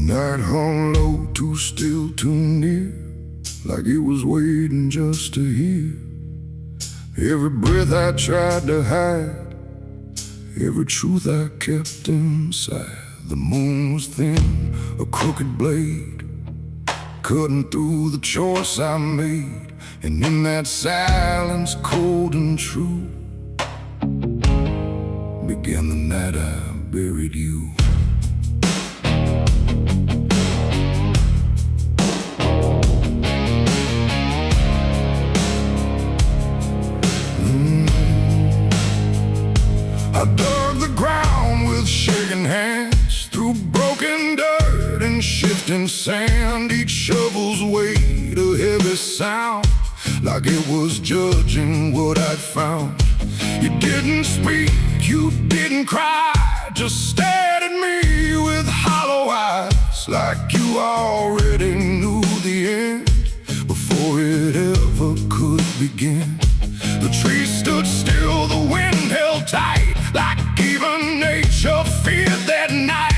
Night hung low, too still, too near, like it was waiting just to hear. Every breath I tried to hide, every truth I kept inside. The moon was thin, a crooked blade, cutting through the choice I made. And in that silence, cold and true, began the night I buried you. I dug the ground with shaking hands, through broken dirt and shifting sand. Each shovel's weight a heavy sound, like it was judging what I'd found. You didn't speak, you didn't cry, just stared at me with hollow eyes, like you already knew the end before it ever could begin. The trees stood still, the wind held tight, like even nature feared that night.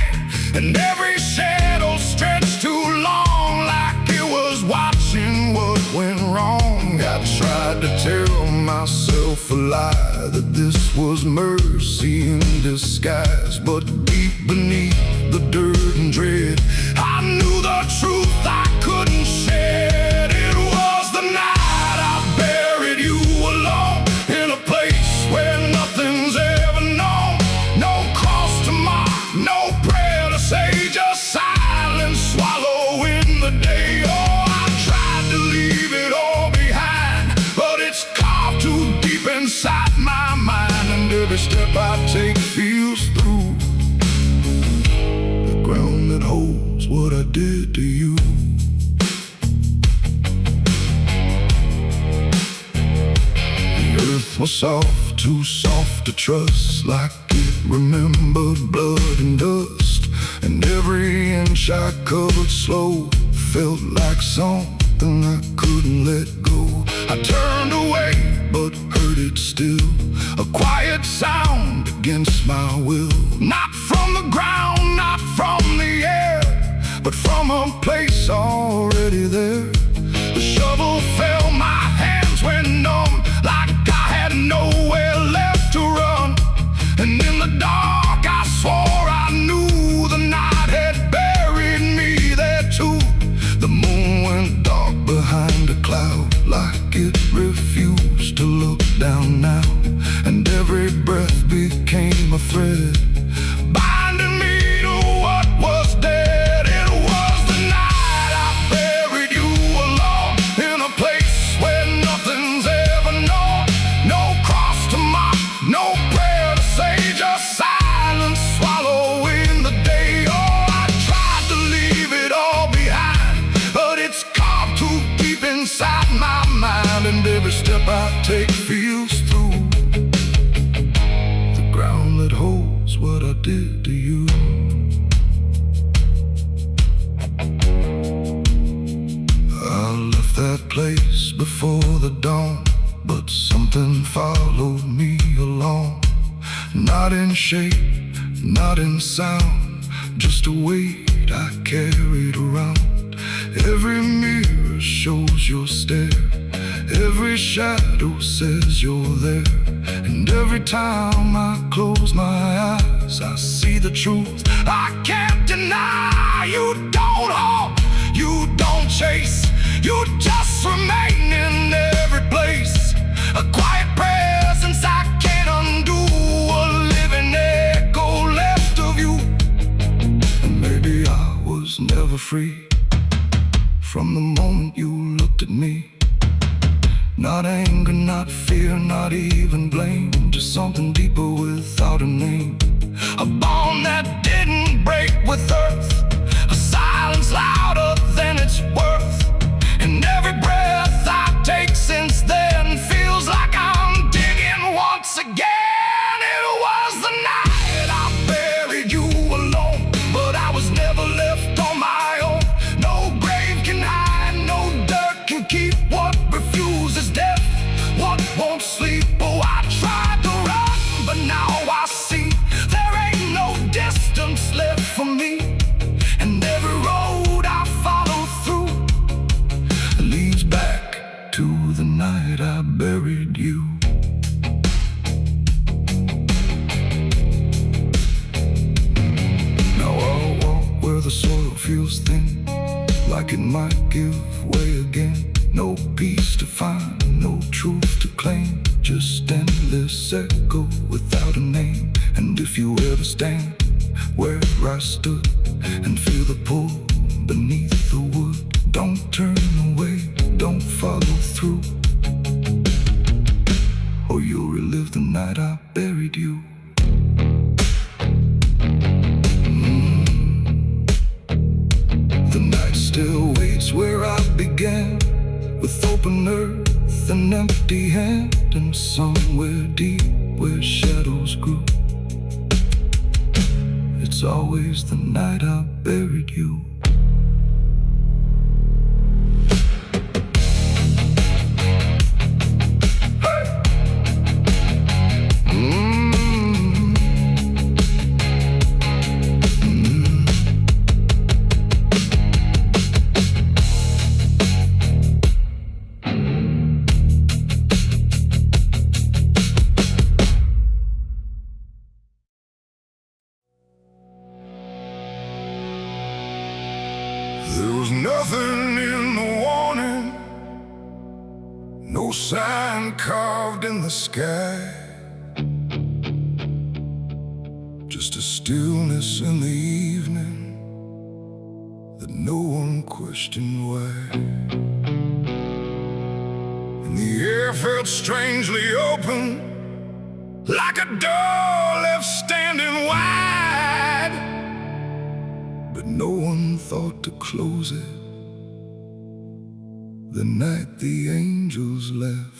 And every shadow stretched too long, like it was watching what went wrong. I tried to tell myself a lie, that this was mercy in disguise. But deep beneath the dirt and dread, I knew the truth I couldn't shed. It was the night I buried you alone, in a place where nothing's ever known. No cross to mark, no prayer to say, just silence swallowing the day. Oh, I tried to leave it all behind, but it's carved too deep inside my mind. And every step I take feels through the ground that holds what I did to you. Earth was soft, too soft to trust, like it remembered blood and dust. And every inch I covered slow felt like something I couldn't let go. I turned away, but heard it still, a quiet sound against my will. Not from the ground, not from the air, but from a place already there. The shovel fell, my hands went numb, like I had nowhere left to run. And in the dark I swore I knew the night had buried me there too. The moon went dark behind a cloud, like it refused to look down now. And every breath became a thread, binding me to what was dead. It was the night I buried you alone, in a place where nothing's ever known. No cross to mark, no prayer to say, just silence swallowing the day. Oh, I tried to leave it all behind, but it's carved too deep inside my mind. And every step I take feels through the ground that holds what I did to you. I left that place before the dawn, but something followed me along. Not in shape, not in sound, just a weight I carried around. Every mirror shows your stare, every shadow says you're there. And every time I close my eyes, I see the truth I can't deny. You don't haunt, you don't chase, you just remain in every place. A quiet presence I can't undo, a living echo left of you. And maybe I was never free from the moment you looked at me. Not anger, not fear, not even blame, just something deeper without a name. A bond that didn't break with earth, a silence louder than its worth. And every breath I take since then feels like I'm digging once again. It was the night I buried you alone, but I was never left on my own. No grave can hide, no dirt can keep what refuses death, what won't sleep. Oh, I tried to run, but now I see there ain't no distance left for me. And every the soil feels thin, like it might give way again. No peace to find, no truth to claim, just endless echo without a name. And if you ever stand where I stood and feel the pull beneath the wood, don't turn away, don't follow through, or you'll relive the night I buried you. The night still waits where I began, with open earth and empty hand, and somewhere deep where shadows grew, it's always the night I buried you. There was nothing in the warning, no sign carved in the sky, just a stillness in the evening that no one questioned why. And the air felt strangely open, like a door left standing wide, but no one thought to close it the night the angels left.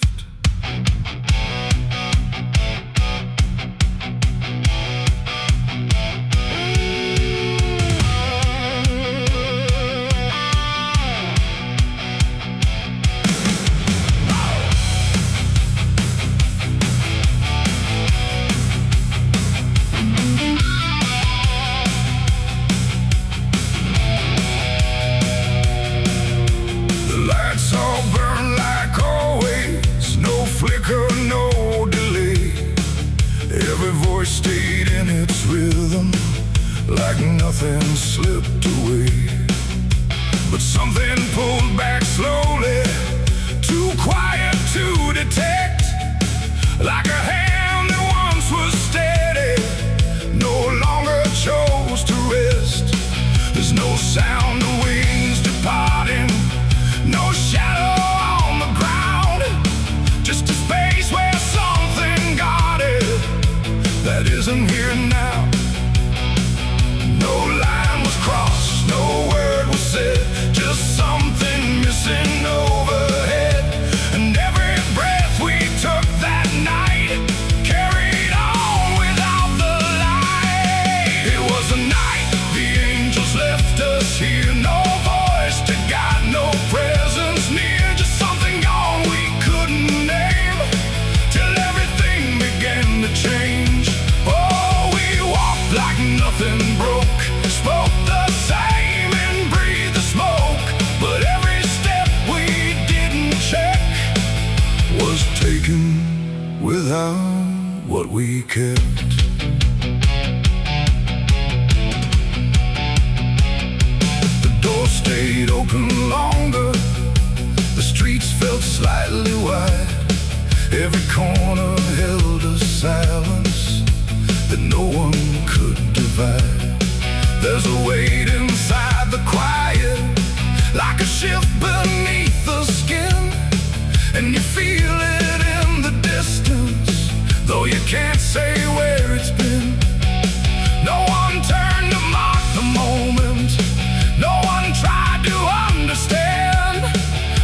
No delay, every voice stayed in its rhythm, like nothing slipped away. But something pulled back slowly, too quiet to detect, like a hand that once was steady, no longer chose to rest. There's no sound of wings departing, no shadow on the ground, just a space where something guarded that isn't here now. No line was crossed, no word was said, just something missing overhead. And every breath we took that night carried on without the light. It was a night the angels left us here, no voice to guide, no presence near, just something gone we couldn't name, till everything began to change. Oh, we walked like nothing broke, spoke the same and breathed the smoke, but every step we didn't check was taken without what we kept. The door stayed open longer, the streets felt slightly wide, every corner held a silence that no one could divide. There's a weight inside the quiet, like a shift beneath the skin, and you feel it in the distance, though you can't say where it's been. No one turned to mark the moment, no one tried to understand,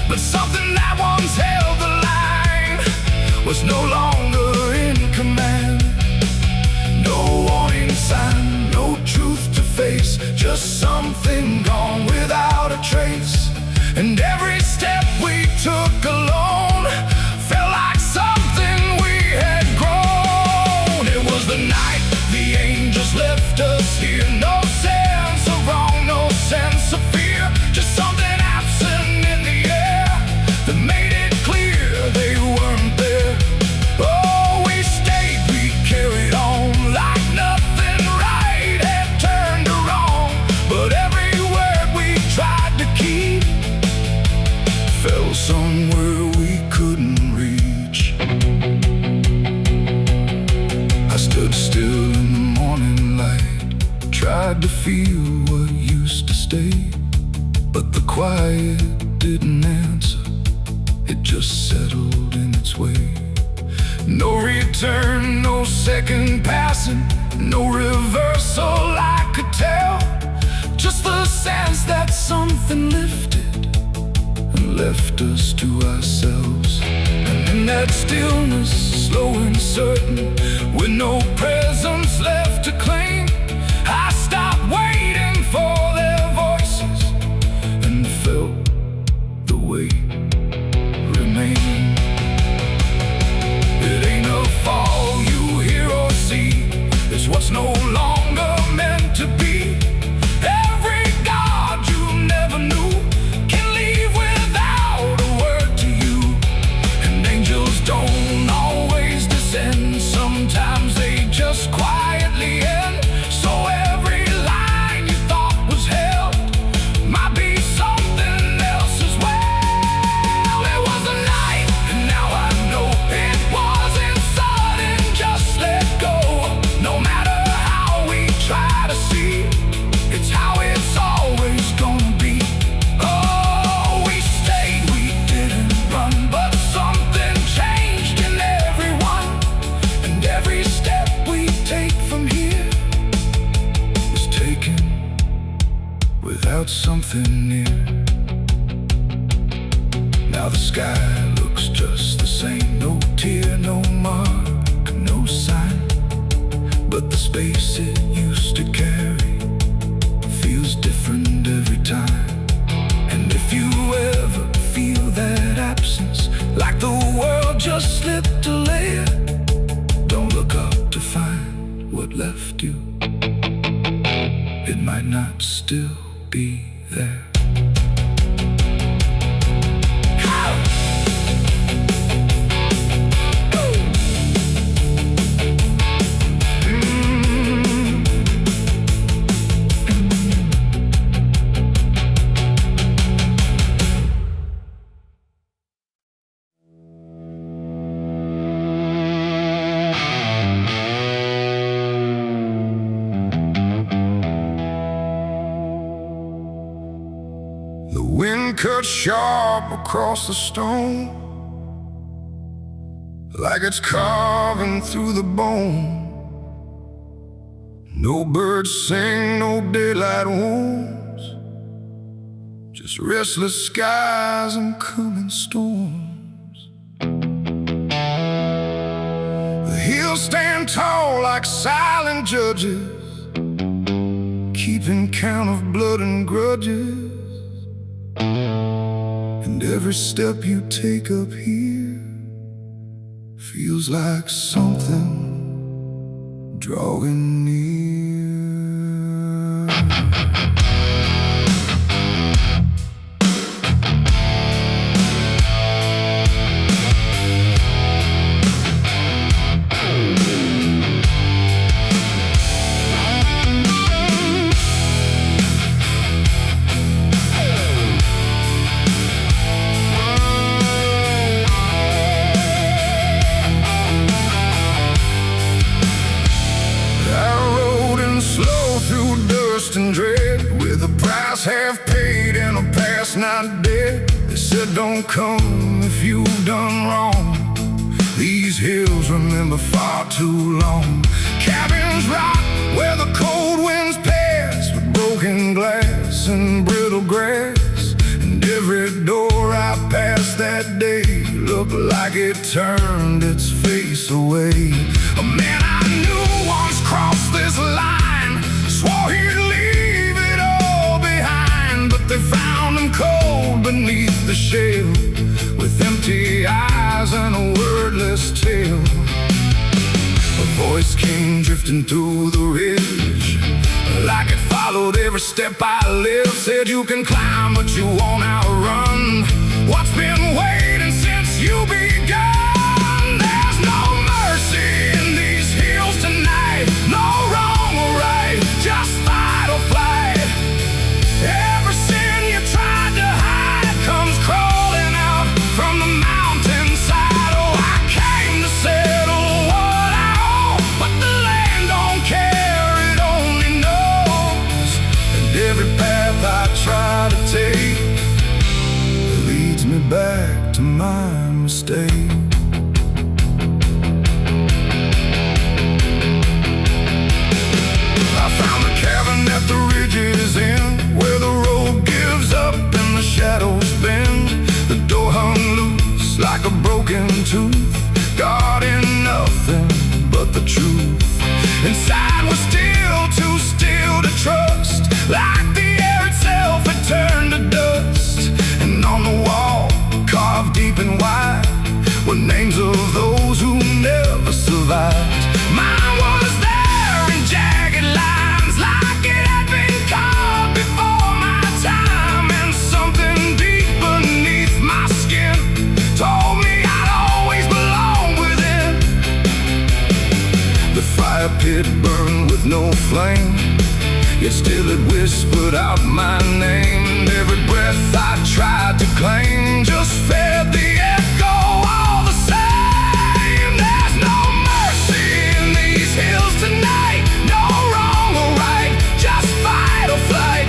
but something that once held the line was no longer in command. No warning sign, no truth to face, just something gone without a trace. And every step we took alone felt like something we had grown. It was the night the angels left us here, no sense of wrong, no sense of fear, just something absent in the air that made it clear they weren't there. Oh, we stayed, we carried on like nothing right had turned to wrong, but every feel what used to stay. But the quiet didn't answer, it just settled in its way. No return, no second passing, no reversal I could tell. Just the sense that something lifted and left us to ourselves. And in that stillness, slow and certain, with no presence left to claim, I stopped waiting for their voices and felt the weight remain. It ain't a fall you hear or see, it's what's no longer meant to be. Every God you never knew can leave without a word to you. And angels don't always descend, sometimes they just quietly end. So every line you thought was held might be something else as well. It was a night, and now I know it wasn't sudden, just let go. No matter how we try to see, it's how it's always gonna be. Oh, we stayed, we didn't run, but something changed in everyone. And every step we take from here was taken without something near. Now the sky looks just the same, no tear, no mark, no sign. But the space it used to carry feels different every time. And if you ever feel that absence, like the world just slipped a layer, don't look up to find what left you. It might not still be there. The wind cut sharp across the stone, like it's carving through the bone. No birds sing, no daylight wounds, just restless skies and coming storms. The hills stand tall like silent judges, keeping count of blood and grudges. And every step you take up here feels like something drawing near. And dread, with a price half paid and a past not dead. They said don't come if you've done wrong. These hills remember far too long. Cabins rock where the cold winds pass, with broken glass and brittle grass. And every door I passed that day looked like it turned its face away. A man I knew once crossed this line, swore he'd leave it all behind, but they found him cold beneath the shell, with empty eyes and a wordless tale. A voice came drifting through the ridge, like it followed every step I lived. Said you can climb, but you won't outrun what's been waiting since you begun. There's no mercy in these hills tonight, no wrong or right, just fight or flight. Every sin you tried to hide comes crawling out from the mountainside. Oh, I came to settle what I owe, but the land don't care, it only knows every path I try to take leads me back to my mistake. I found a cabin at the ridge's end, where the road gives up and the shadows bend. The door hung loose like a broken tooth, guarding nothing but the truth. Inside was still too still to trust, like the air itself had turned to dust. And on the wall, carved deep and wide, were names of those who never survived. Mine was there in jagged lines, like it had been carved before my time. And something deep beneath my skin told me I'd always belong within. The fire pit burned with no flame, yet still it whispered out my name. And every breath I tried to claim just fed the echo all the same. There's no mercy in these hills tonight, no wrong or right, just fight or flight.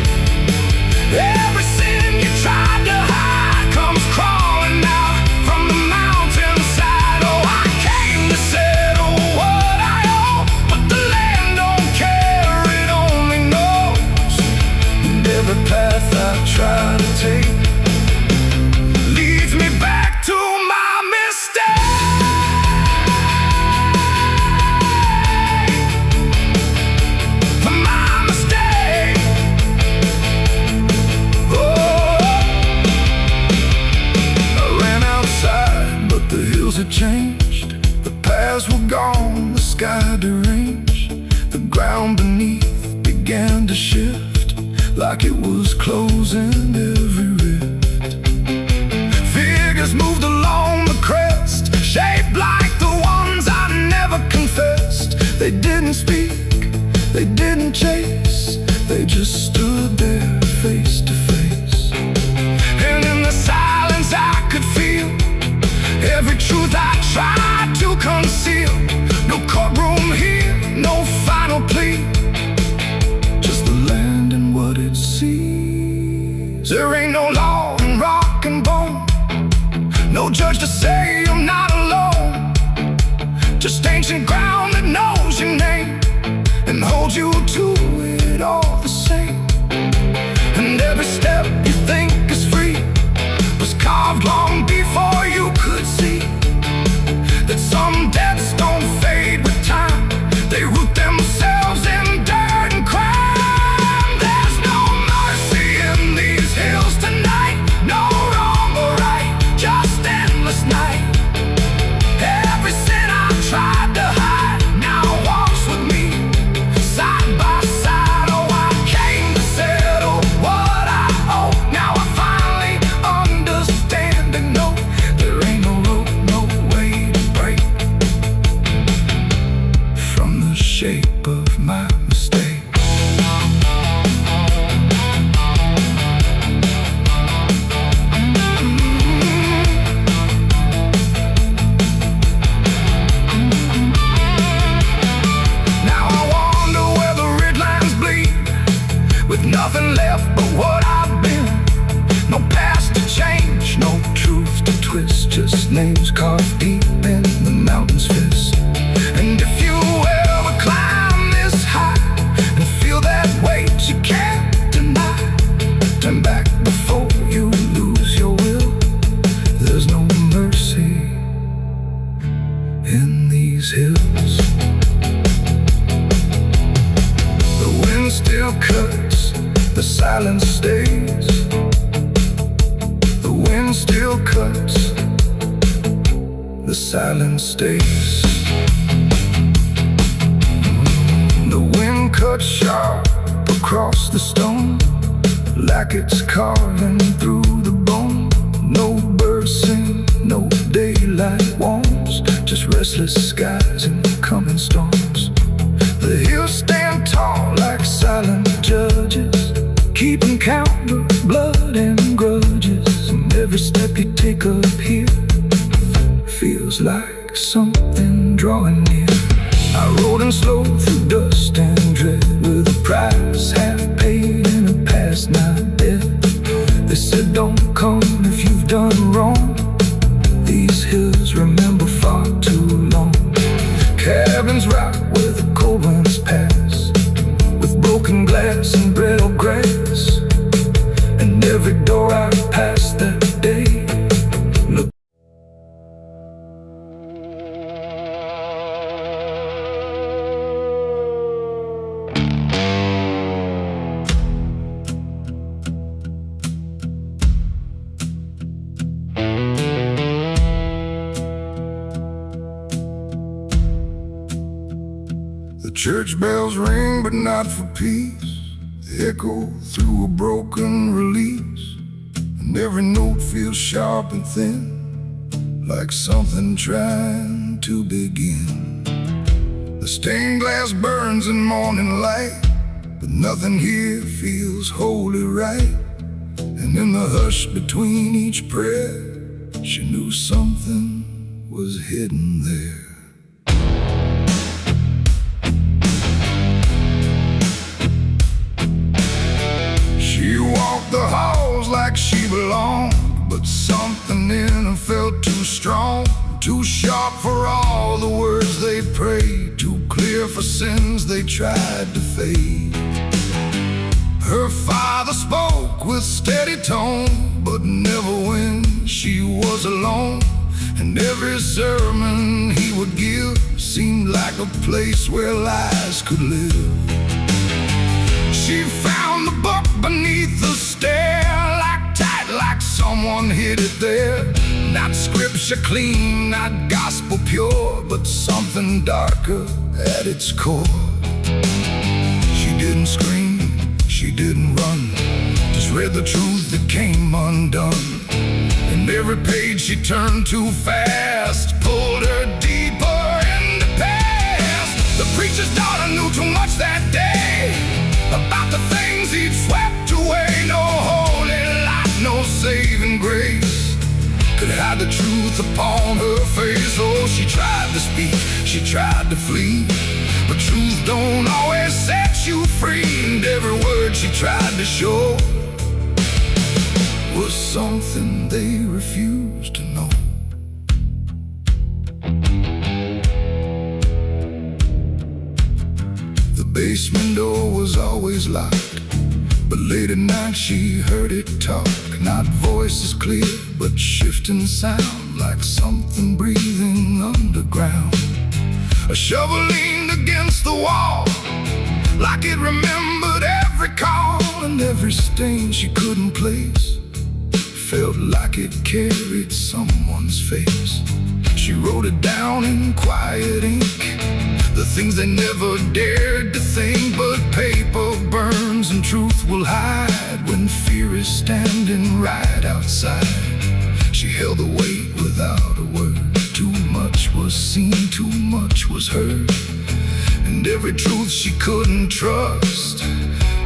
Every sin you tried to hide comes crawling out from the mountainside. Oh, I came to settle what I owe, but the land don't care, it only knows. And every path I try to take leads me back to my mistake. My mistake. Oh, I ran outside, but the hills had changed. The paths were gone, the sky deranged. The ground beneath began to shift, like it was closing every rift. Figures moved along the crest, shaped like the ones I never confessed. They didn't speak, they didn't chase, they just stood there face to face. And in the silence I could feel every truth I tried to conceal. No courtroom here, no final plea, just the land and what it sees. There ain't no law in rock and bone, no judge to say I'm not alone, just ancient ground that knows your name and holds you to it all the same. And every step you think is free was carved long before you could see that some debts don't fade with time, they root themselves in dirt and crime. There's no mercy in these hills tonight, no wrong or right, just endless night. Every sin I tried to hide now walks with me, side by side. Oh, I came to settle what I owe. Now I finally understand and know there ain't no rope, no way to break from the shape of my mistake. Now I wonder where the red lines bleed, with nothing left but what I've been. No past to change, no truth to twist, just names carved deep in the mountain's fist. And if you ever climb this high and feel that weight you can't deny, turn back before you lose your will. There's no mercy in these hills. The wind still cuts, the silence stays. The wind still cuts, the silence stays. The wind cuts sharp across the stone, like it's carving through the bone. No birds sing, no daylight warms, just restless skies and coming storms. The hills stand tall like silent judges, keeping count of blood and grudges. And every step you take up here feels like something drawing near. I rode in slow through dust and dread, with a price half paid and a path Church bells ring, but not for peace. They echo through a broken release, and every note feels sharp and thin, like something trying to begin. The stained glass burns in morning light, but nothing here feels wholly right. And in the hush between each prayer, she knew something was hidden there. She walked the halls like she belonged, but something in her felt too strong, too sharp for all the words they prayed, too clear for sins they tried to fade. Her father spoke with steady tone, but never when she was alone. And every sermon he would give seemed like a place where lies could live. She found the book beneath the stair, like tight, like someone hid it there. Not scripture clean, not gospel pure, but something darker at its core. She didn't scream, she didn't run, just read the truth that came undone. And every page she turned too fast pulled her deeper in the past. The preacher's daughter knew too much that day about the things he'd swept away. No holy light, no saving grace could hide the truth upon her face. Oh, she tried to speak, she tried to flee, but truth don't always set you free. And every word she tried to show was something they refused to know. The basement door was always locked, but late at night she heard it talk. Not voices clear, but shifting sound, like something breathing underground. A shovel leaned against the wall, like it remembered every call. And every stain she couldn't place felt like it carried someone's face. She wrote it down in quiet ink, the things they never dared to think. But paper burns and truth will hide when fear is standing right outside. She held the weight without a word. Too much was seen, too much was heard, and every truth she couldn't trust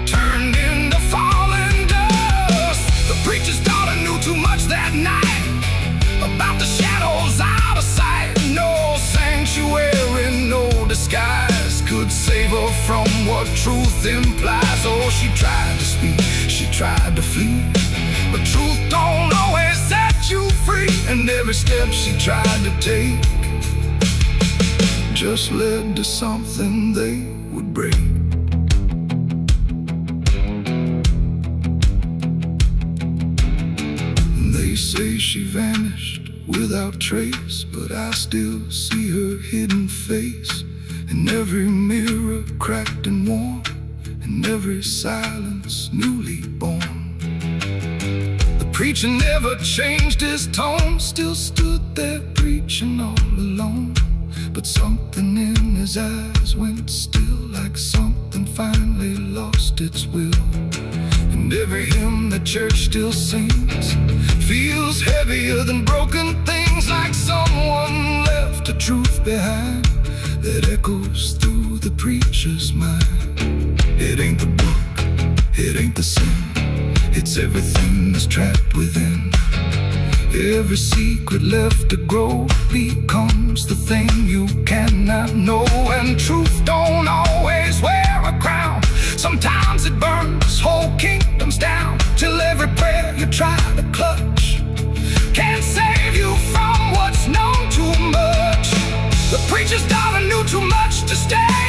turned into falling dust. The preacher's daughter knew too much that night about the shadows out of sight. No sanctuary, no disguise could save her from what truth implies. Oh, she tried to speak, she tried to flee, but truth don't always set you free. And every step she tried to take just led to something they would break. They say she vanished without trace, but I still see her hidden face in every mirror cracked and worn, in every silence newly born. The preacher never changed his tone, still stood there preaching all alone. But something in his eyes went still, like something finally lost its will. And every hymn the church still sings feels heavier than broken things, like someone left a truth behind that echoes through the preacher's mind. It ain't the book, it ain't the sin, it's everything that's trapped within. Every secret left to grow becomes the thing you cannot know. And truth don't always wear a crown, sometimes it burns whole kingdoms down, till every prayer you try to clutch can't save you from what's known too much. The preacher's daughter knew too much to stay,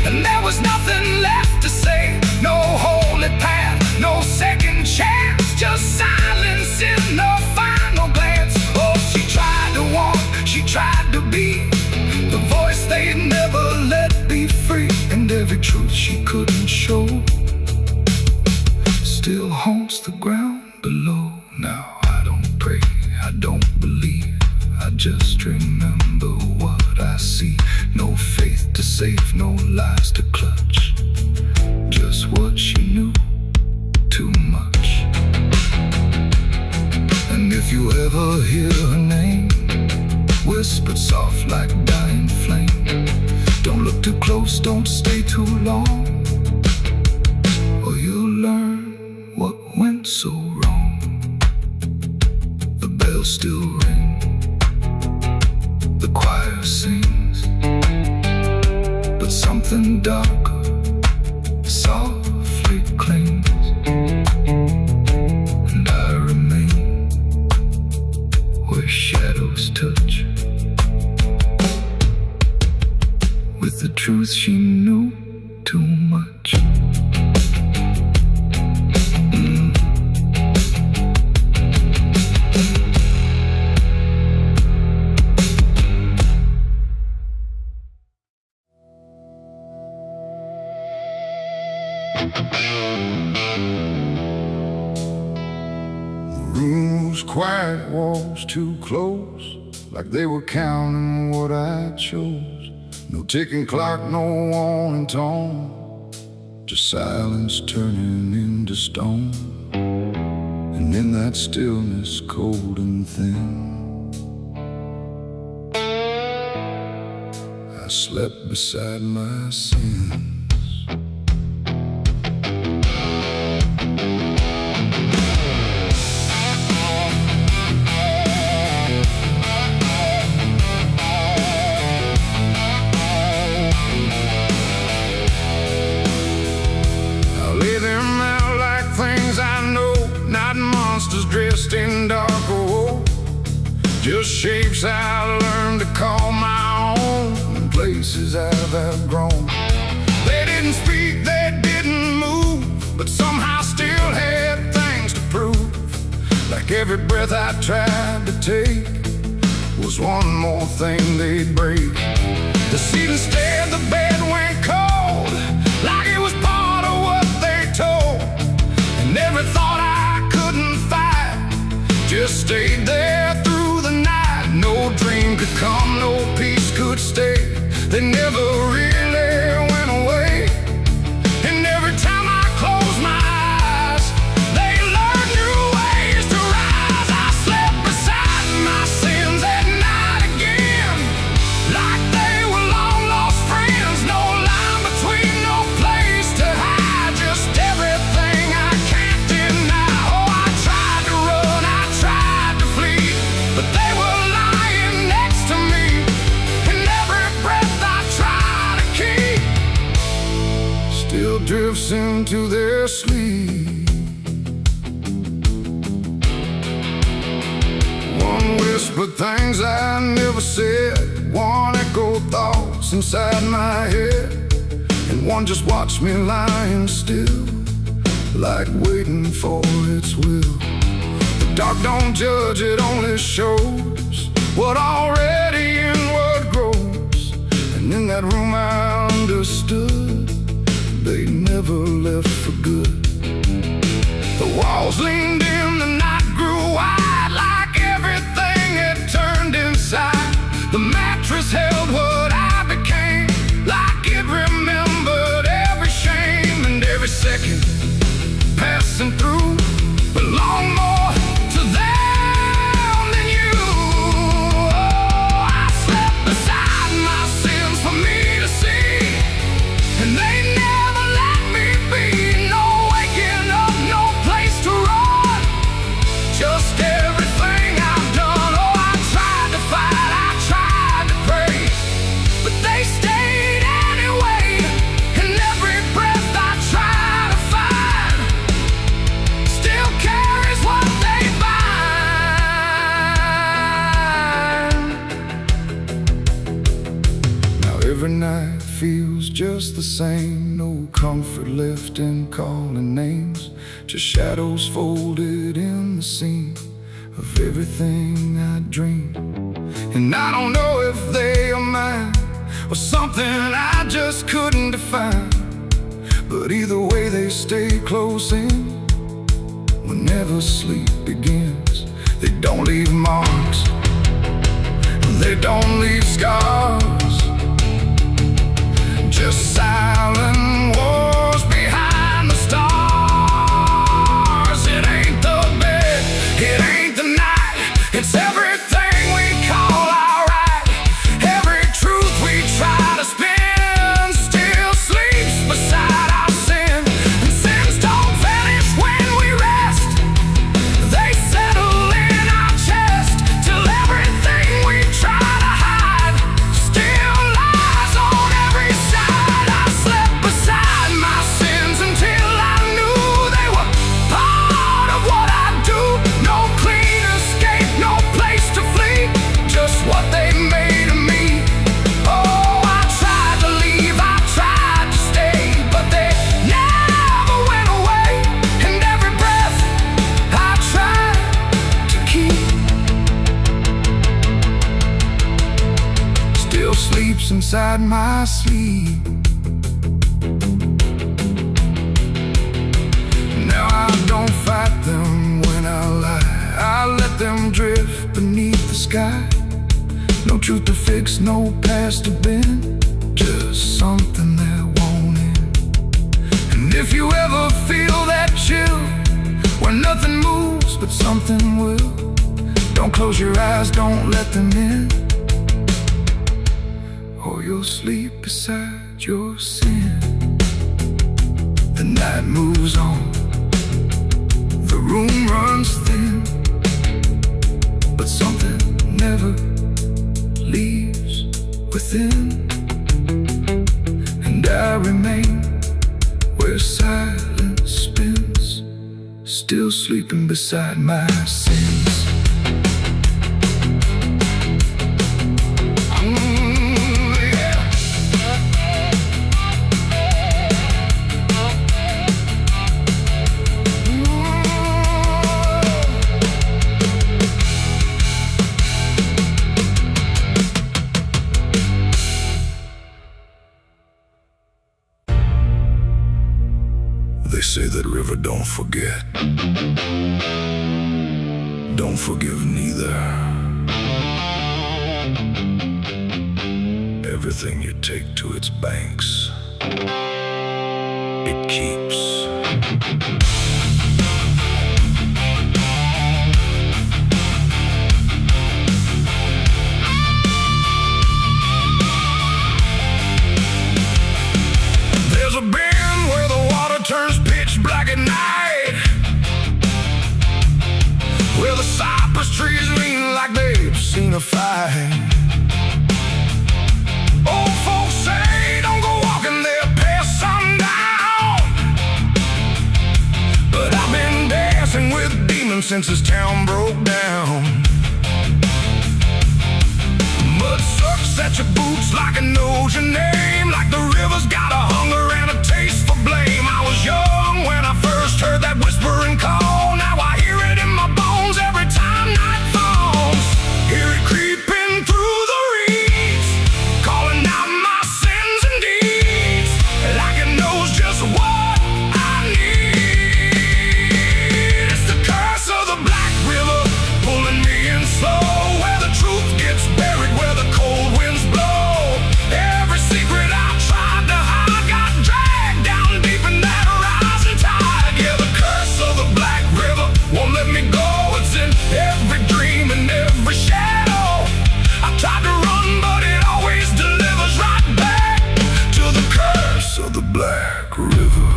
and there was nothing left to say. No holy path, no second chance, just silence in the final glance. Oh, she tried to walk, she tried to be the voice they never let be free. And every truth she couldn't show still haunts the ground below. Now I don't pray, I don't believe, I just remember what I see. No faith to save, no realized to clutch just what she knew too much. And if you ever hear her name whispered soft like a dying flame, don't look too close, don't stay too long, or you'll learn what went so wrong. The bells still ring, the choir sings, but something darker softly clings, and I remain where shadows touch with the truth she knew too much. Rooms quiet, walls too close, like they were counting what I chose. No ticking clock, no warning tone, just silence turning into stone. And in that stillness, cold and thin, I slept beside my sins. Dressed in dark gold, just shapes I learned to call my own, and places I've outgrown. They didn't speak, they didn't move, but somehow still had things to prove. Like every breath I tried to take was one more thing they'd break. The seat instead, the bed went cold, like it was part of what they told. And every thought I couldn't fight just stayed there through the night. No dream could come, no peace could stay. They never really went away. And every time I close my eyes, they learn new ways to rise. I slept beside my sins at night again, like they were long lost friends. No line between, no place to hide, just everything I can't deny. Oh, I tried to run, I tried to flee, but they were lying next to me. And every breath I try to keep still drifts into their sleep. One whispered things I never said, one echoed thoughts inside my head, and one just watched me lying still, like waiting for its will. The dark don't judge, it only shows what already inward grows. And in that room I understood they never left for good. The walls leaned in, the night grew wide, like everything had turned inside. The mattress held what I became, like it remembered every shame. And every second passing through belonged more to them than you. Oh, I slept beside my sins for me to see, and they never let me be. No waking up, no place to run, just everything I've done. Oh, I tried to fight, I tried to pray, but they stayed anyway. And every breath I try to find still carries what they bind. Now every night feels just the same, no comfort left in calling names, just shadows folded in the seam of everything I dreamed. And I don't know if they are mine or something I just couldn't define, but either way they stay close in whenever sleep begins. They don't leave marks, they don't leave scars, just silent wars behind the stars. It ain't the bed, it ain't the night, it's everything we call our right. Every truth we try to spin still sleeps beside our sin. And sins don't vanish when we rest, they settle in our chest till everything we try to hide still lies on every side. I slept beside my sins until I knew they were part of what I do. No clean escape, no place to flee, just what they made of me. Oh, I tried to leave, I tried to stay, but they never went away. And every breath I tried to keep still sleeps inside my sleep. Now I don't fight them when I lie, I let them drift beneath the sky. No truth to fix, no past to bend, just something that won't end. And if you ever feel that chill, where nothing moves but something will, don't close your eyes, don't let them in, or you'll sleep beside your sin. The night moves on, the room runs thin, but something never leaves within. And I remain where silence spins, still sleeping beside my sins. They say that river don't forget, don't forgive neither. Everything you take to its banks, it keeps. There's a bend where the water turns pitch black at night, where the cypress trees lean like they've seen a fight. Old folks say don't go walking there past sundown, but I've been dancing with demons since this town broke down. Mud sucks at your boots like it knows your name, like the river's got a hunger and a taste for blame. I was young when I first heard that whispering call, now I hear it in my bones every time night falls. Hear it creeping through the reeds, calling out my sins and deeds, like it knows just what I need. It's the curse of the Black River, pulling me in slow, where the truth gets buried, where the cold winds blow. Every secret I tried to hide got dragged down deep in that rising tide. Yeah, the curse of the Black River won't let me go. It's in every dream and every shadow. I tried to run, but it always delivers right back to the curse of the Black River.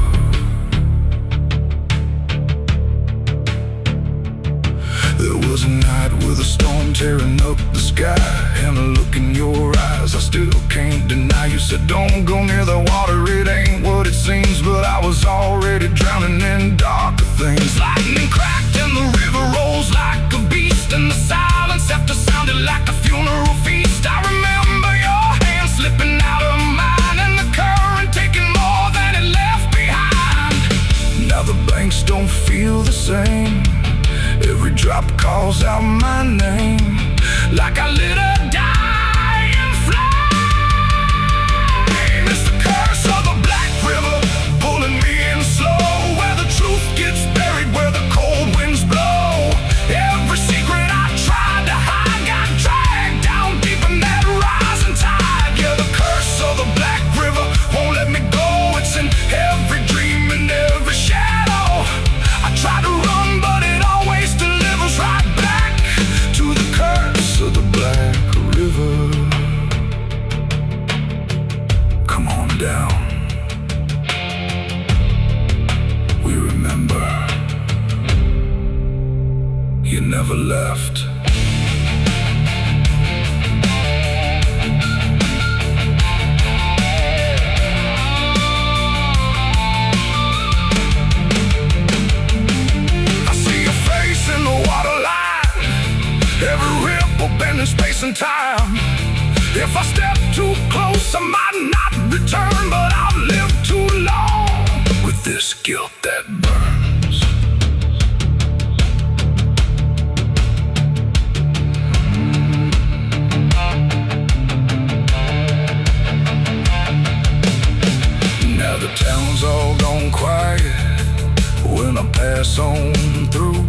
There was a night with a storm tearing up the sky, and a look in your eyes I still can't deny. You said don't go near the water, it ain't what it seems, but I was already drowning in darker things. Lightning cracked and the river rolls like a beast, and the silence after sounded like a funeral feast. I remember your hand slipping out of mine, and the current taking more than it left behind. Now the banks don't feel the same, every drop calls out my name, like I lit a dying flame. It's the curse of the Black River, pulling me in slow, where the truth gets buried, where the cold winds blow. Every secret I tried to hide got dragged down deep in that rising tide. Yeah, the curse of the Black River won't never left. I see your face in the waterline, every ripple bending space and time. If I step too close, I might not return, but I've lived too long with this guilt that burns. Now the town's all gone quiet when I pass on through,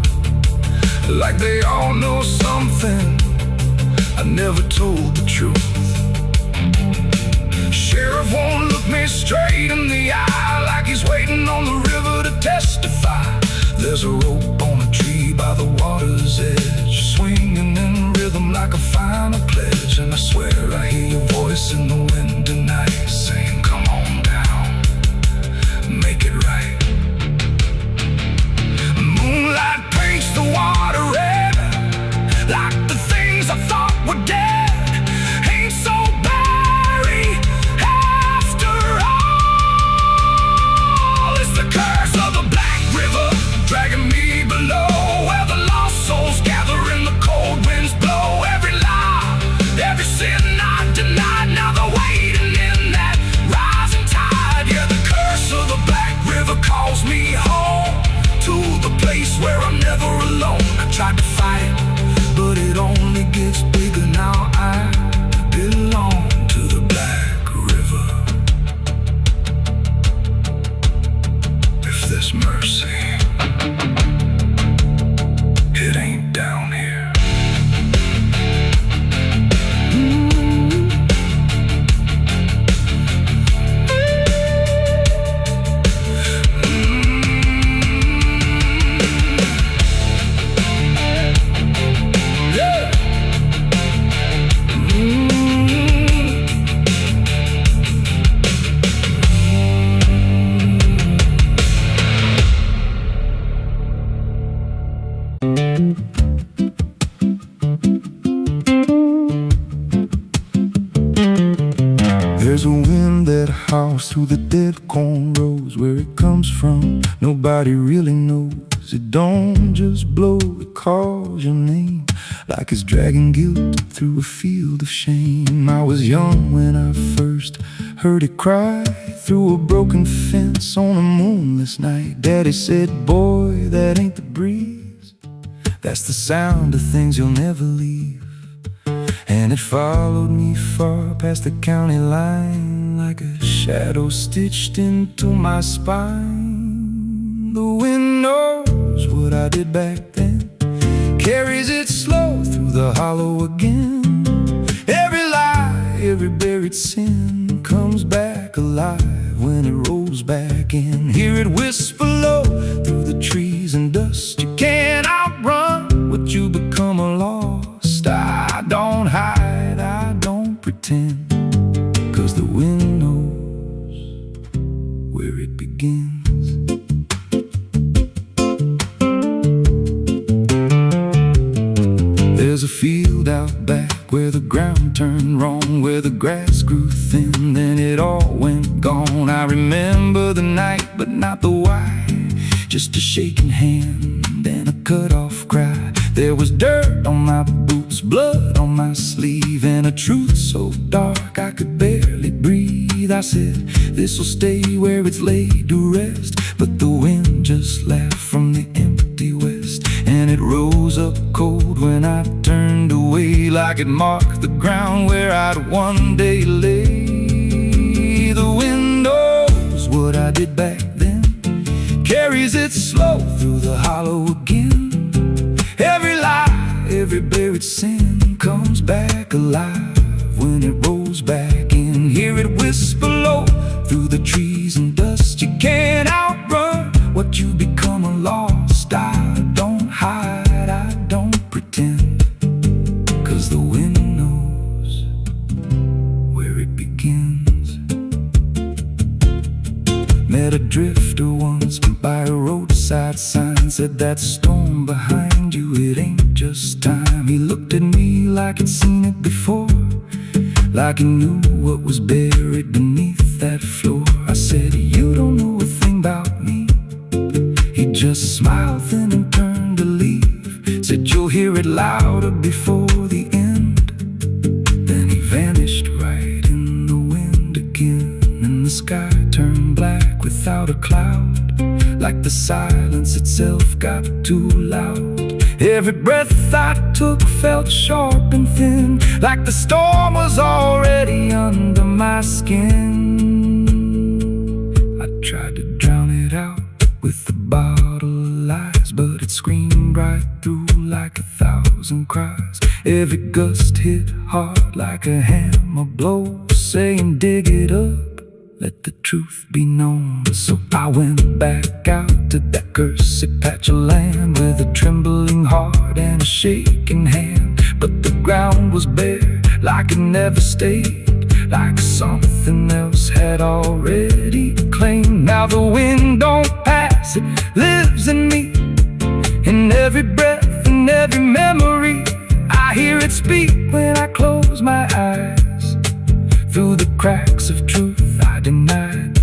like they all know something I never told the truth. Sheriff won't look me straight in the eye, like he's waiting on the river to testify. There's a rope on a tree by the water's edge, swinging in rhythm like a final pledge. And I swear I hear your voice in the wind tonight, saying, come on down, make it right. Moonlight paints the water red, like the things I thought were dead ain't so blurry after all. It's the curse of the Black River dragging me below, where the lost souls gather and the cold winds blow. Every lie, every sin I denied, now they're waiting in that rising tide. Yeah, the curse of the Black River calls me home, to the place where I'm never alone. I tried to fight, but it only gets bigger now. I belong to the Black River. If there's mercy, it ain't down here. There's a wind that howls through the dead corn rows. Where it comes from, nobody really knows. It don't just blow, it calls your name, like it's dragging guilt through a field of shame. I was young when I first heard it cry through a broken fence on a moonless night. Daddy said, boy, that ain't the breeze, that's the sound of things you'll never leave. And it followed me far past the county line, like a shadow stitched into my spine. The wind knows what I did back then, carries it slow through the hollow again. Every lie, every buried sin comes back alive when it rolls back in. Hear it whisper low through the trees and dust. You can't outrun what you become lost. I don't hide, I don't pretend, 'cause the wind knows where it begins. There's a field out back where the ground turned wrong, where the grass grew thin, then it all went gone. I remember the night, but not the why, just a shaking hand and a cut-off cry. There was dirt on my boots, blood on my sleeve, and a truth so dark I could barely breathe. I said, this'll stay where it's laid to rest, but the wind just laughed from the empty west, and it rose up cold when I turned away, like it marked the ground where I'd one day lay. The wind knows what I did back then, carries it slow through the hollow again. Every lie, every buried sin comes back alive when it rolls back in. Hear it whisper low through the trees and dust. You can't outrun what you become lost. I don't hide, I don't pretend, 'cause the wind knows where it begins. Met a drifter once by a roadside sign, said that storm behind you, it ain't just just time. He looked at me like he'd seen it before, like he knew what was buried beneath that floor. I said, you don't know a thing about me. He just smiled thin and turned to leave. Said, you'll hear it louder before the end. Then he vanished right in the wind again, and the sky turned black without a cloud, like the silence itself got too loud. Every breath I took felt sharp and thin, like the storm was already under my skin. I tried to drown it out with a bottle of lies, but it screamed right through like 1,000 cries. Every gust hit hard like a hammer blow, saying dig it up, let the truth be known. So I went back out to that cursed patch of land with a trembling heart and a shaking hand. But the ground was bare, like it never stayed, like something else had already claimed. Now the wind don't pass, it lives in me, in every breath and every memory. I hear it speak when I close my eyes, through the cracks of truth I denied.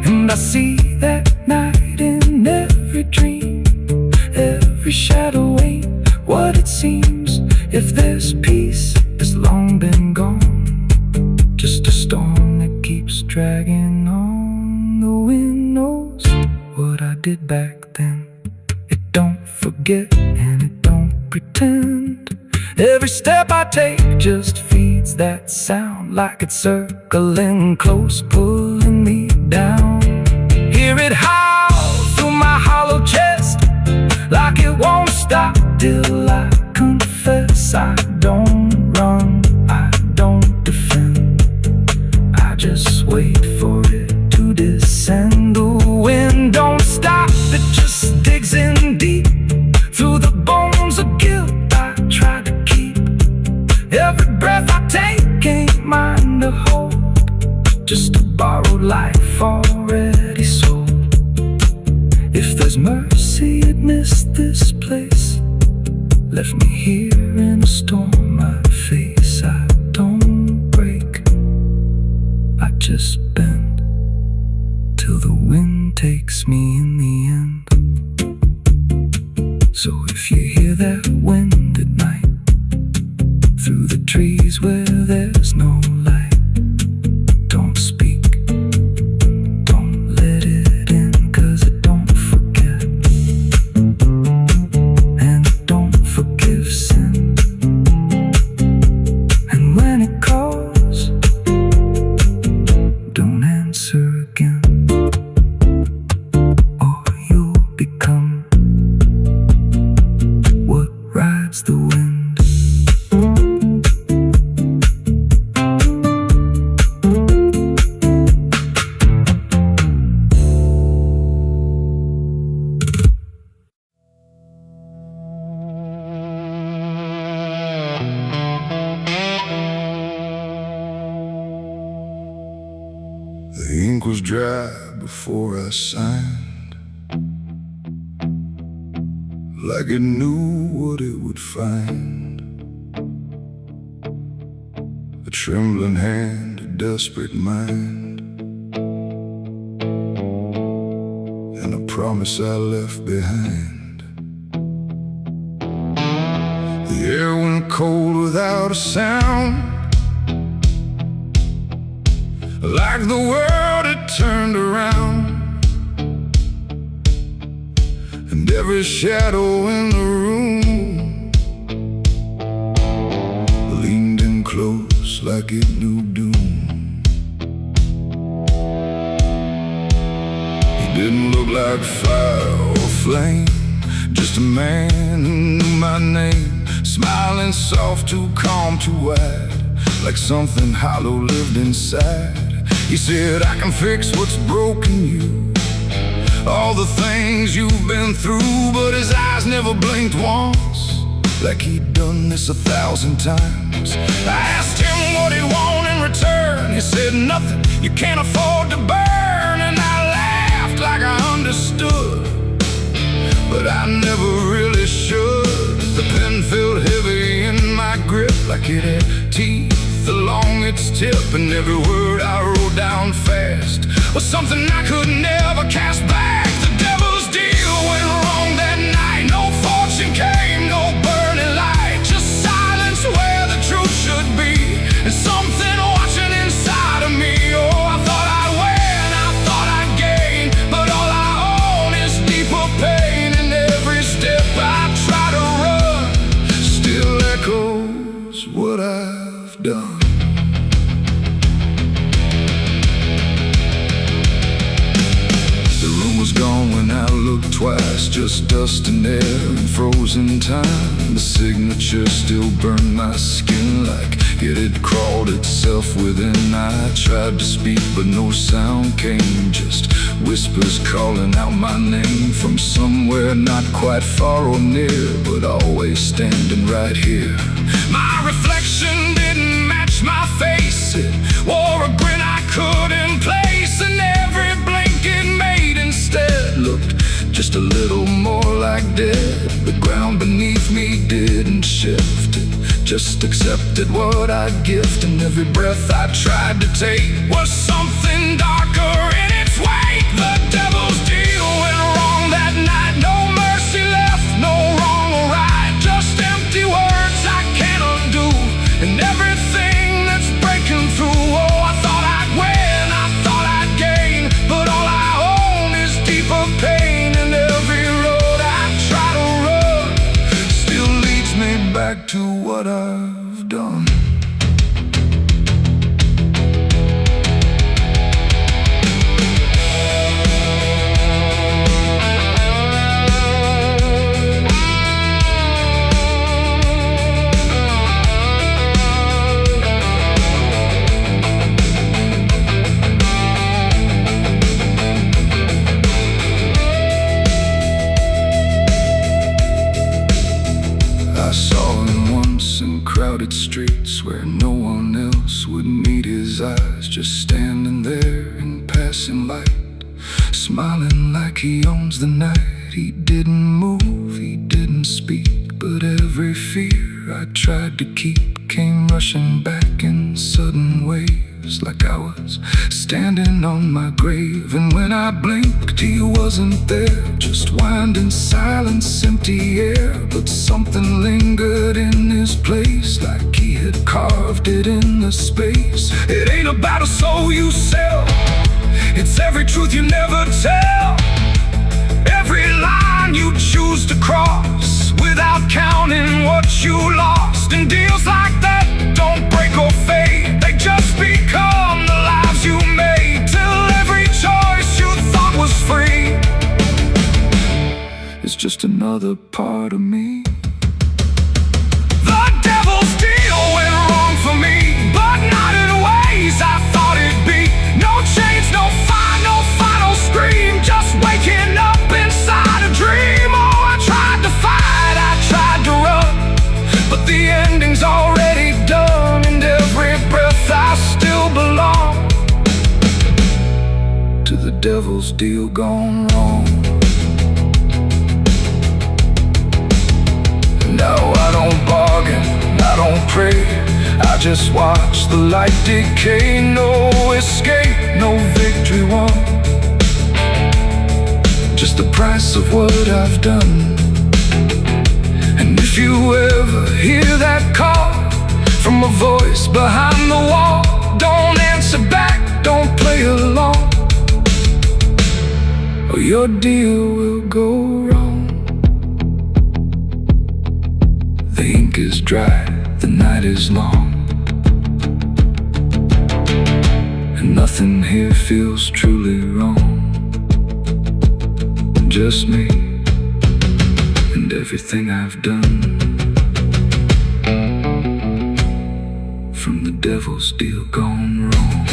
And I see that night in every dream. Every shadow ain't what it seems. If there's peace, it's long been gone, just a storm that keeps dragging on. The wind knows what I did back then. It don't forget and it don't pretend. Every step I take just feeds that sound, like it's circling close, pulling me down. Hear it howl through my hollow chest, like it won't stop till I confess. I don't run, I don't defend, I just wait for it to descend. The wind don't stop, it just digs in deep, through the bones of guilt I try to keep. Every breath I take ain't mine to hold, just a borrowed life already sold. If there's mercy, it missed this place, left me here in a storm I face. I don't break, I just bend, till the wind takes me in the end. So if you hear that wind at night, through the trees where there's no light, don't speak, don't let it in, 'cause it don't forget, and it don't forgive sin. And when it calls, don't answer again, or you'll become what rides the wind. The ink was dry before I signed, like it knew what it would find. A trembling hand, a desperate mind, and a promise I left behind. The air went cold without a sound, like the world had turned around, and every shadow in the room leaned in close like it knew doom. He didn't look like fire or flame, just a man who knew my name, smiling soft, too calm, too wide, like something hollow lived inside. He said, I can fix what's broken you, all the things you've been through. But his eyes never blinked once, like he'd done this 1,000 times. I asked him what he wanted in return. He said, nothing you can't afford to burn. And I laughed like I understood, but I never really should. The like it had teeth along its tip, and every word I wrote down fast was something I could never cast back. The devil's deal went wrong that night. No fortune came, no burning light, just silence where the truth should be, and something watching inside of me. Oh, I thought I'd win, I thought I'd gain, but all I own is deeper pain. And every step I try to run still echoes what I've done. Was gone when I looked twice, just dust and air and frozen time. The signature still burned my skin like it had crawled itself within. I tried to speak but no sound came, just whispers calling out my name from somewhere not quite far or near, but always standing right here. My reflection didn't match my face, it wore a grin I couldn't place, and every blink it made instead looked just a little more like dead. The ground beneath me didn't shift, it just accepted what I'd gift, and every breath I tried to take was something darker in its wake. The devil's deal went wrong that night. No mercy left, no wrong or right, just empty words I can't undo, and everything that's breaking through. Oh, I thought I'd win, I thought I'd gain, but all I own is deeper pain. And every road I try to run still leads me back to what I've done. I saw him once in crowded streets where no one else would meet his eyes, just standing there in passing light, smiling like he owns the night. He didn't move, he didn't speak, but every fear I tried to keep came rushing back in sudden waves, like I was standing on my grave. And when I blinked, he wasn't there, just winding silence, empty air. But something lingered in his place, like he had carved it in the space. It ain't about a soul you sell, it's every truth you never tell, every line you choose to cross without counting what you lost. And deals like that don't break or fade, they just become the lives you made, till every choice you thought was free is just another part of me. The devil's deal went wrong for me, but not in ways I thought it'd be. No chains, no fire, no final scream, just waking up inside a dream. Oh, I tried to fight, I tried to run, but the ending's already done, and every breath I still belong to the devil's deal gone wrong. No, I don't bargain, I don't pray, I just watch the light decay. No escape, no victory won, just the price of what I've done. And if you ever hear that call from a voice behind the wall, don't answer back, don't play along, or your deal will go wrong. The ink is dry, the night is long, and nothing here feels truly wrong. Just me and everything I've done, from the devil's deal gone wrong.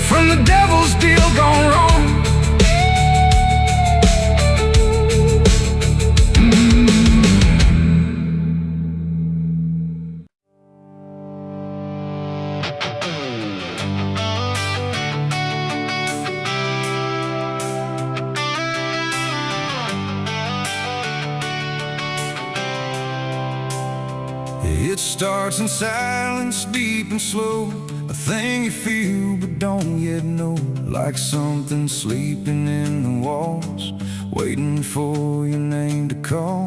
From the devil's deal gone wrong. starts in silence, deep and slow, a thing you feel but don't yet know. Like something sleeping in the walls, waiting for your name to call.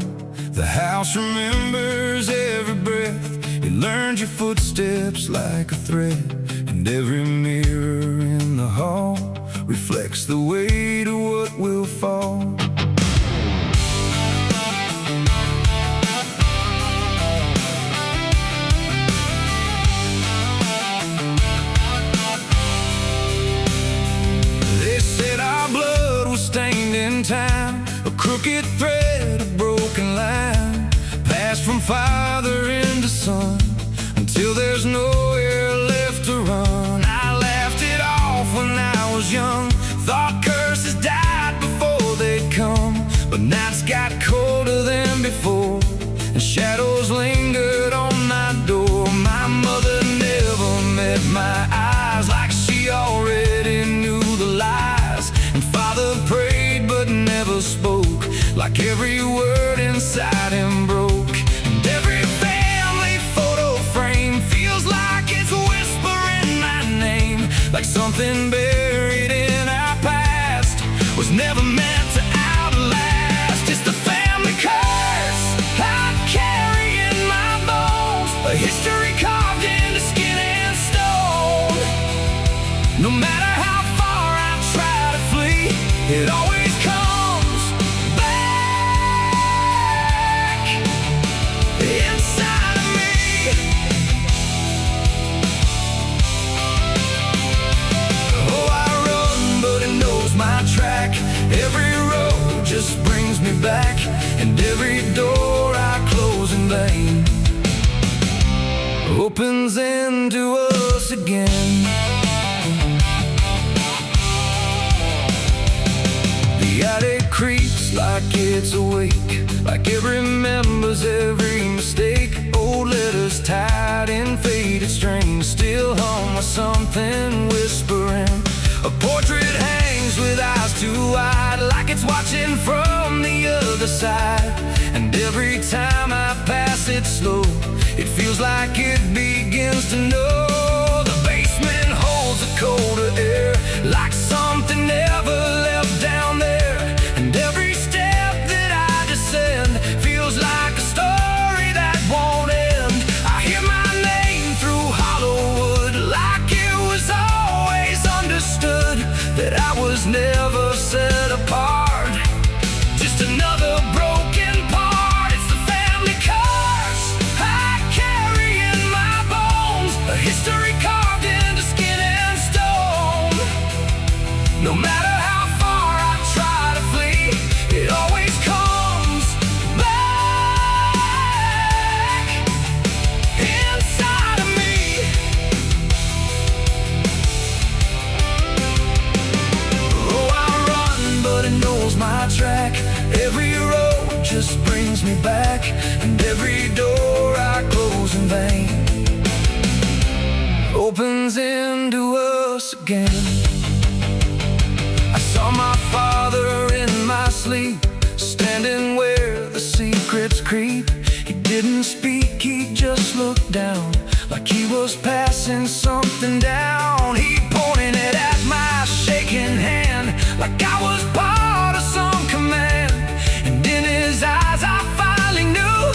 The house remembers every breath, it learns your footsteps like a thread. And every mirror in the hall reflects the weight of what will fall. Stained in time, a crooked thread, a broken line, passed from father into son, until there's nowhere left to run. I laughed it off when I was young, thought curses died before they'd come. But nights got colder than before, and shadows lingered on my door. My mother never met my eyes, like she already knew the lies. And father prayed but never spoke, like every word inside him broke. And every family photo frame feels like it's whispering my name, like something buried in our past was never meant to outlast. It's the family curse I carry in my bones, a history carved into skin and stone. No matter how far I try to flee, it always comes back inside of me. Oh, I run, but it knows my track. Every road just brings me back, and every door I close in vain opens into us again. The attic creeps like it's awake, like it remembers every mistake. Old letters tied in faded strings, still hung with something whispering. A portrait hangs with eyes too wide, like it's watching from the other side. And every time I pass it slow, it feels like it begins to know. The basement holds a colder air, like something never left down there. And every step that I descend feels like a story that won't end. I hear my name through Hollywood, like it was always understood that I was never set apart, just another broken part. It's the family curse I carry in my bones, a history carved into skin and stone. No matter how far I try to flee, it always comes back inside of me. Oh, I run, but it knows my track. Every road just brings me back, and every door I close in vain opens into us again. I saw my father in my sleep, standing where the secrets creep. He didn't speak, he just looked down, like he was passing something down. He pointed it at my shaking hand, like I was part of some command. And in his eyes I finally knew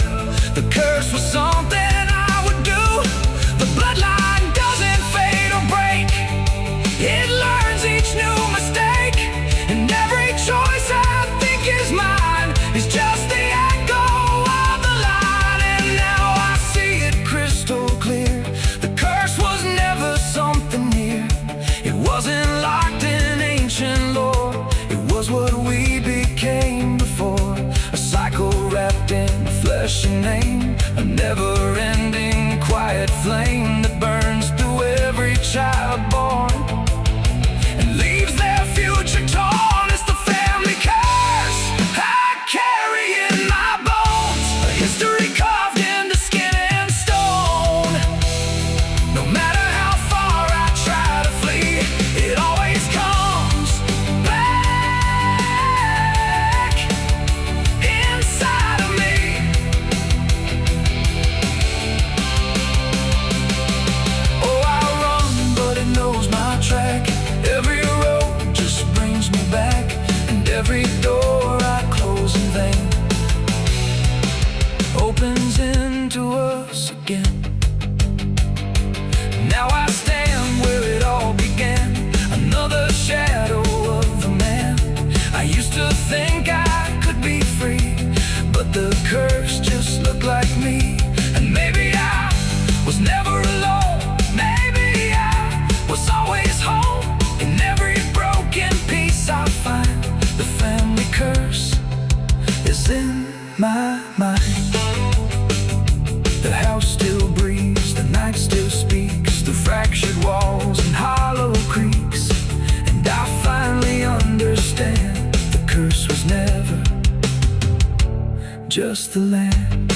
the curse was something I would do. The bloodline doesn't fade or break, it learns each new mistake. And every choice I think is mine is just the echo of the line. And now I see it crystal clear, the curse was never something near. It wasn't locked in ancient lore, it was what we became before. A cycle wrapped in flesh and name, a never-ending quiet flame that burns through every child born and leaves their future torn. It's the family curse I carry in my bones, a history carved into skin and stone. No matter how far I try to flee, it always comes back inside of me. just the land.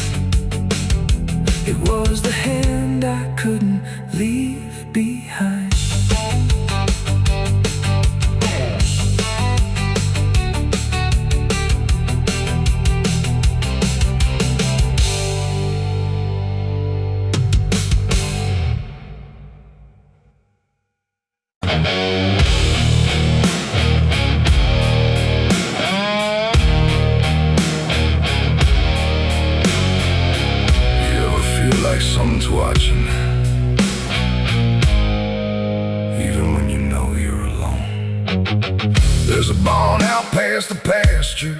It was the hand I couldn't leave behind. Like someone's watching, even when you know you're alone. There's a barn out past the pasture,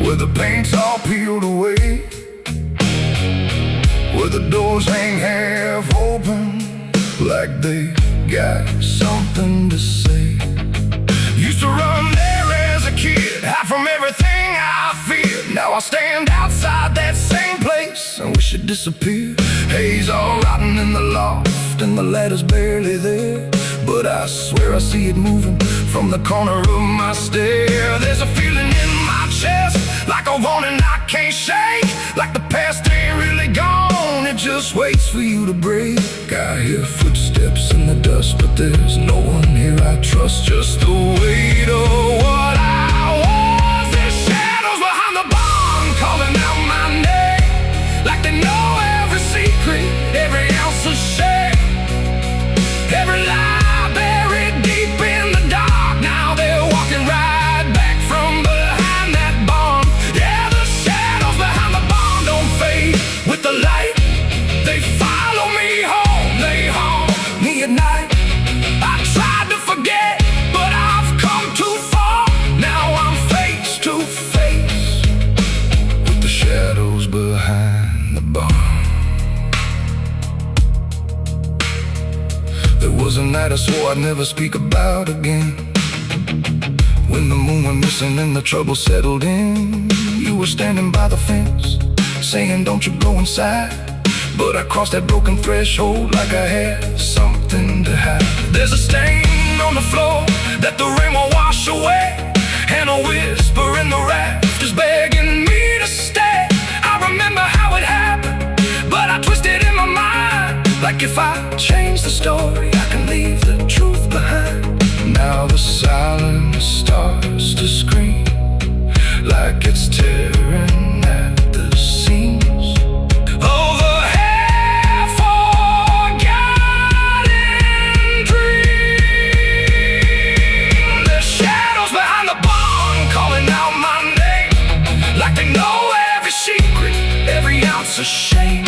where the paint's all peeled away, where the doors hang half open, like they got something to say. Used to run there as a kid, hide from everything I feared. Now I stand outside that same place and wish it disappeared. Haze all rotten in the loft and the ladder's barely there, but I swear I see it moving from the corner of my stair. There's a feeling in my chest, like a warning I can't shake, like the past ain't really gone, it just waits for you to break. I hear footsteps in the dust, but there's no one here I trust. Just the weight of what I was. There's shadows behind the barn calling out my name, like they know every secret, every ounce of shame, every lie buried deep in the dark. Now they're walking right back from behind that barn. Yeah, the shadows behind the barn don't fade with the light. They follow me home, they haunt me at night. I tried to forget, but I've come too far. Now I'm face to face with the shadows behind the barn. There was a night I swore I'd never speak about again, when the moon went missing and the trouble settled in. You were standing by the fence, saying don't you go inside, but I crossed that broken threshold like I had something to hide. There's a stain on the floor that the rain will wash away, and a whisper in the rafters begging me to stay. I remember how it happened, but I twisted in my mind, like if I change the story I can leave the truth behind. Now the silence starts to scream, like it's tearing at the seams. Over of shame,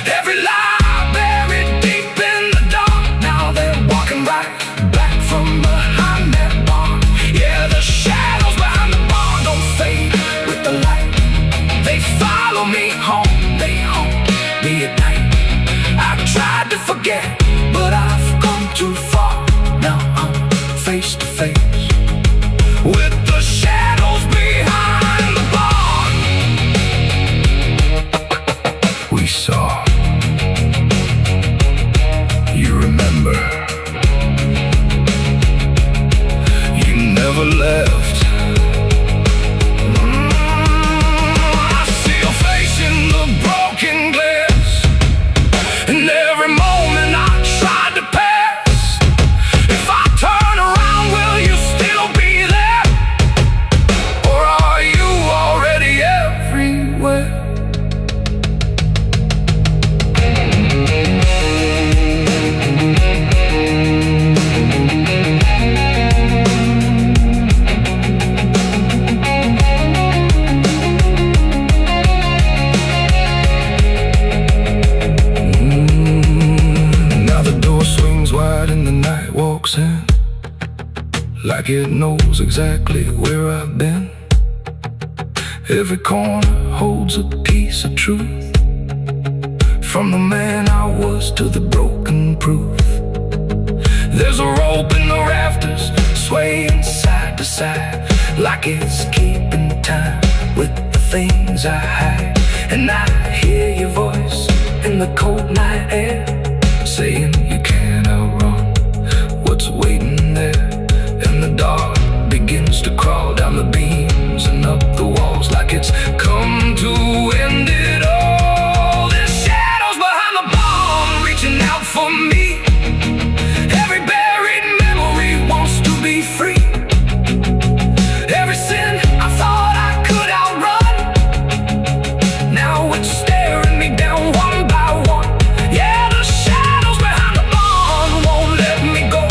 every lie buried deep in the dark. Now they're walking right back from behind that barn. Yeah, the shadows behind the barn don't fade with the light. They follow me home, they haunt me at night. I tried to forget, but I've come too far. Now I'm face to face with the shadows behind the barn. We saw, you remember, you never left. I see your face in the broken glass, and every moment I tried to pass. If I turn around, will you still be there, or are you already everywhere? Like it knows exactly where I've been. Every corner holds a piece of truth, from the man I was to the broken proof. There's a rope in the rafters, swaying side to side, like it's keeping time with the things I hide. And I hear your voice in the cold night air, saying you can't outrun what's waiting there. And the dark begins to crawl down the beams and up the walls for me. Every buried memory wants to be free. Every sin I thought I could outrun, now it's staring me down one by one. Yeah, the shadows behind the barn won't let me go.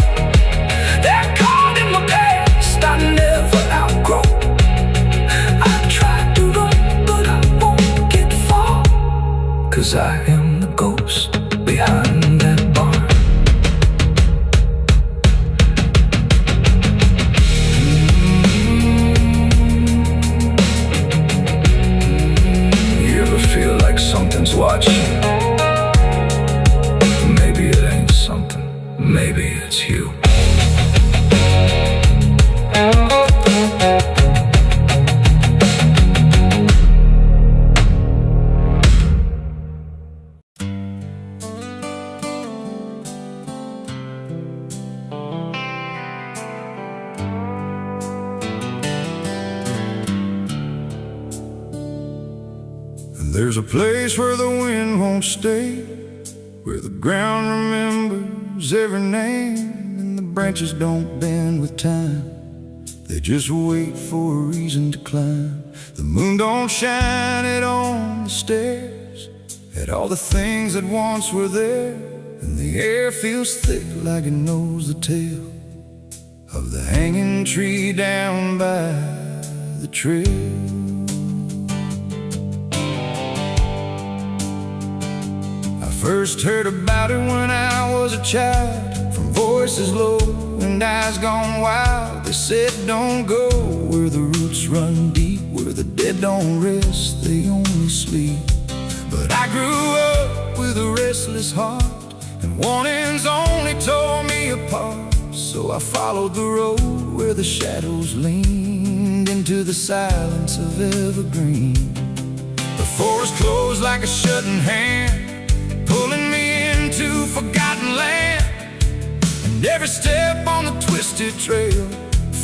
They're caught in my past I never outgrow. I tried to run, but I won't get far, 'cause I am the ghost behind that barn. You ever feel like something's watching? Maybe it ain't something, maybe it's you. There's a place where the wind won't stay, where the ground remembers every name, and the branches don't bend with time. They just wait for a reason to climb. The moon don't shine it on the stairs, at all the things that once were there, and the air feels thick like it knows the tale of the hanging tree down by the trail. First heard about it when I was a child, from voices low and eyes gone wild. They said don't go where the roots run deep, where the dead don't rest, they only sleep. But I grew up with a restless heart, and warnings only tore me apart. So I followed the road where the shadows leaned into the silence of evergreen. The forest closed like a shutting hand, pulling me into forgotten land. And every step on the twisted trail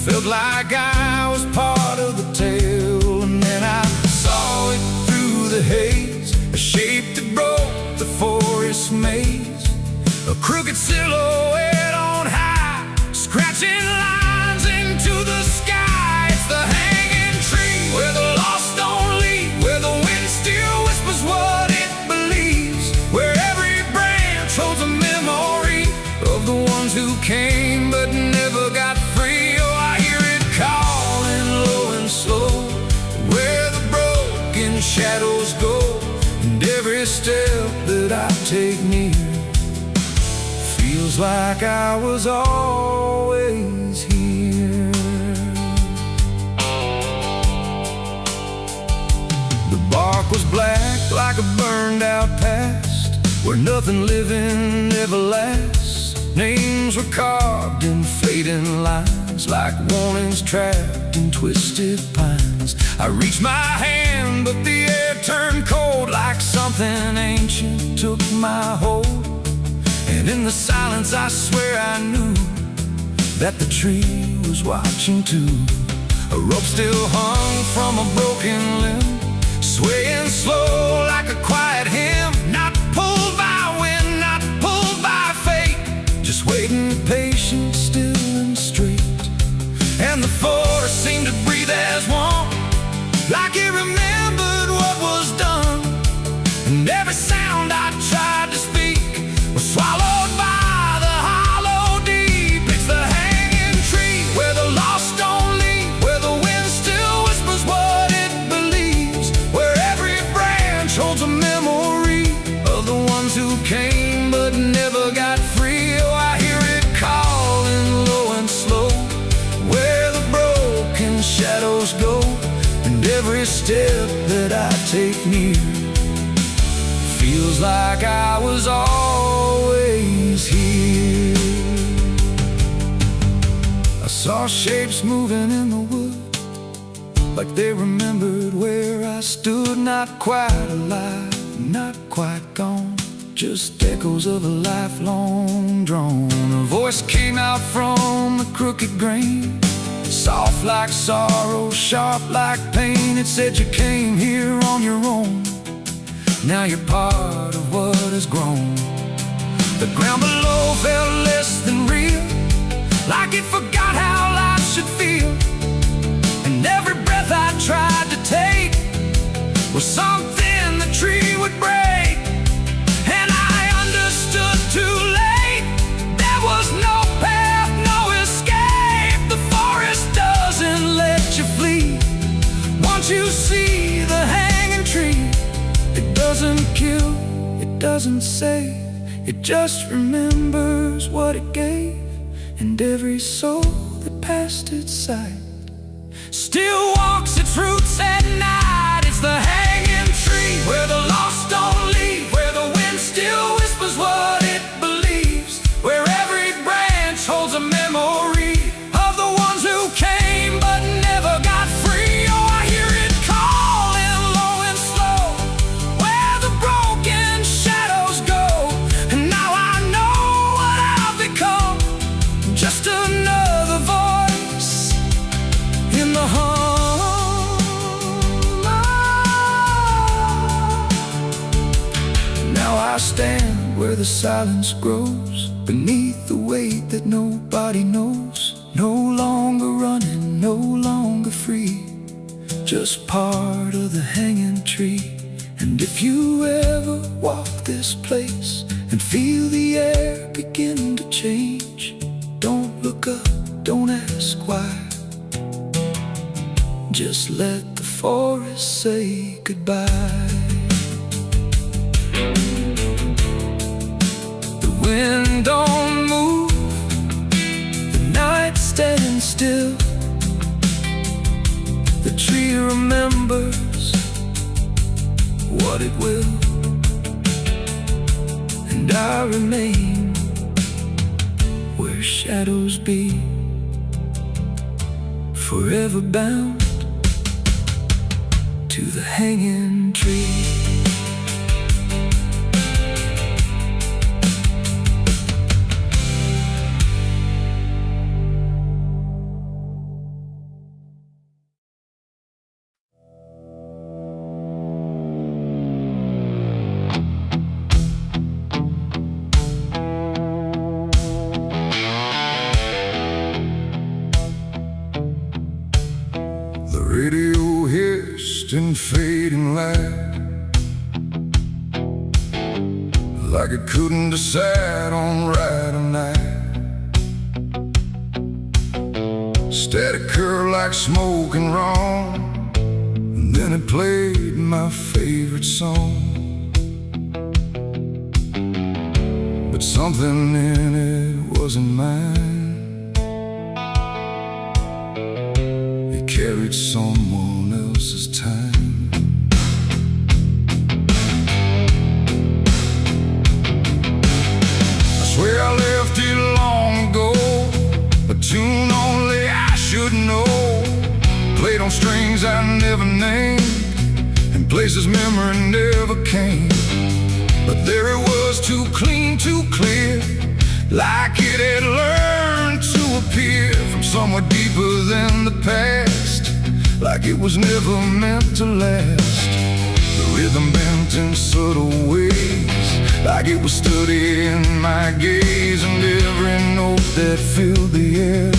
felt like I was part of the tale. And then I saw it through the haze, a shape that broke the forest maze, a crooked silhouette on high, scratching lines into the sky. It's the hanging tree where the lost don't leave, where the wind still whispers what it believes, where every branch holds a memory of the ones who came but never got free. Oh, I hear it calling low and slow, where the broken shadows go, and every step that I take near feels like I was always here. The bark was black like a burned out past, where nothing living ever lasts. Names were carved in fading lines, like warnings trapped in twisted pines. I reached my hand, but the air turned cold, like something ancient took my hold. And in the silence I swear I knew that the tree was watching too. A rope still hung from a broken limb, swaying slow like a quiet hymn, not pulled by wind, not pulled by fate, just waiting patient, still and straight. And the forest seemed to breathe as one, like it remembered what was done. And every sound I tried to speak was swallowed by the hollow deep. It's the hanging tree where the lost don't leave, where the wind still whispers what it believes, where every branch holds a memory of the ones who came but never got free. Oh, I hear it calling low and slow, where the broken shadows go, and every step that I take near feels like I was always here. I saw shapes moving in the wood, like they remembered where I stood, not quite alive, not quite gone, just echoes of a lifelong drone. A voice came out from the crooked grain, soft like sorrow, sharp like pain. It said you came here on your own, now you're part of what has grown. The ground below felt less than real, like it forgot how life should feel. And every breath I tried to take was something the tree would break. And I understood too late, there was no path, no escape. The forest doesn't let you flee. Once you see the hanging tree, it doesn't kill, it doesn't save, it just remembers what it gave. And every soul that passed its sight still walks its roots at night. It's the hanging tree, where the lost don't leave, where the wind still whispers what it believes, where every branch holds a memory of the ones who came but never got free. Oh, I hear it calling low and slow, where the broken shadows go. And now I know what I've become, just another voice in the hum. Now I stand where the silence grows, beneath the weight that nobody knows. No longer running, no longer free, just part of the hanging tree. And if you ever walk this place and feel the air begin to change, don't look up, don't ask why, just let the forest say goodbye. The wind don't move, the night stands still. The tree remembers what it will, and I remain where shadows be, forever bound to the hanging tree. The radio hissed in fading light, like it couldn't decide on right or night. Static curl like smoke and wrong, and then it played my favorite song. But something in it wasn't mine, carried someone else's time. I swear I left it long ago, a tune only I should know, played on strings I never named, and places memory never came. But there it was, too clean, too clear, like it had learned to appear from somewhere deeper than the past, like it was never meant to last. The rhythm bent in subtle ways, like it was studying my gaze, and every note that filled the air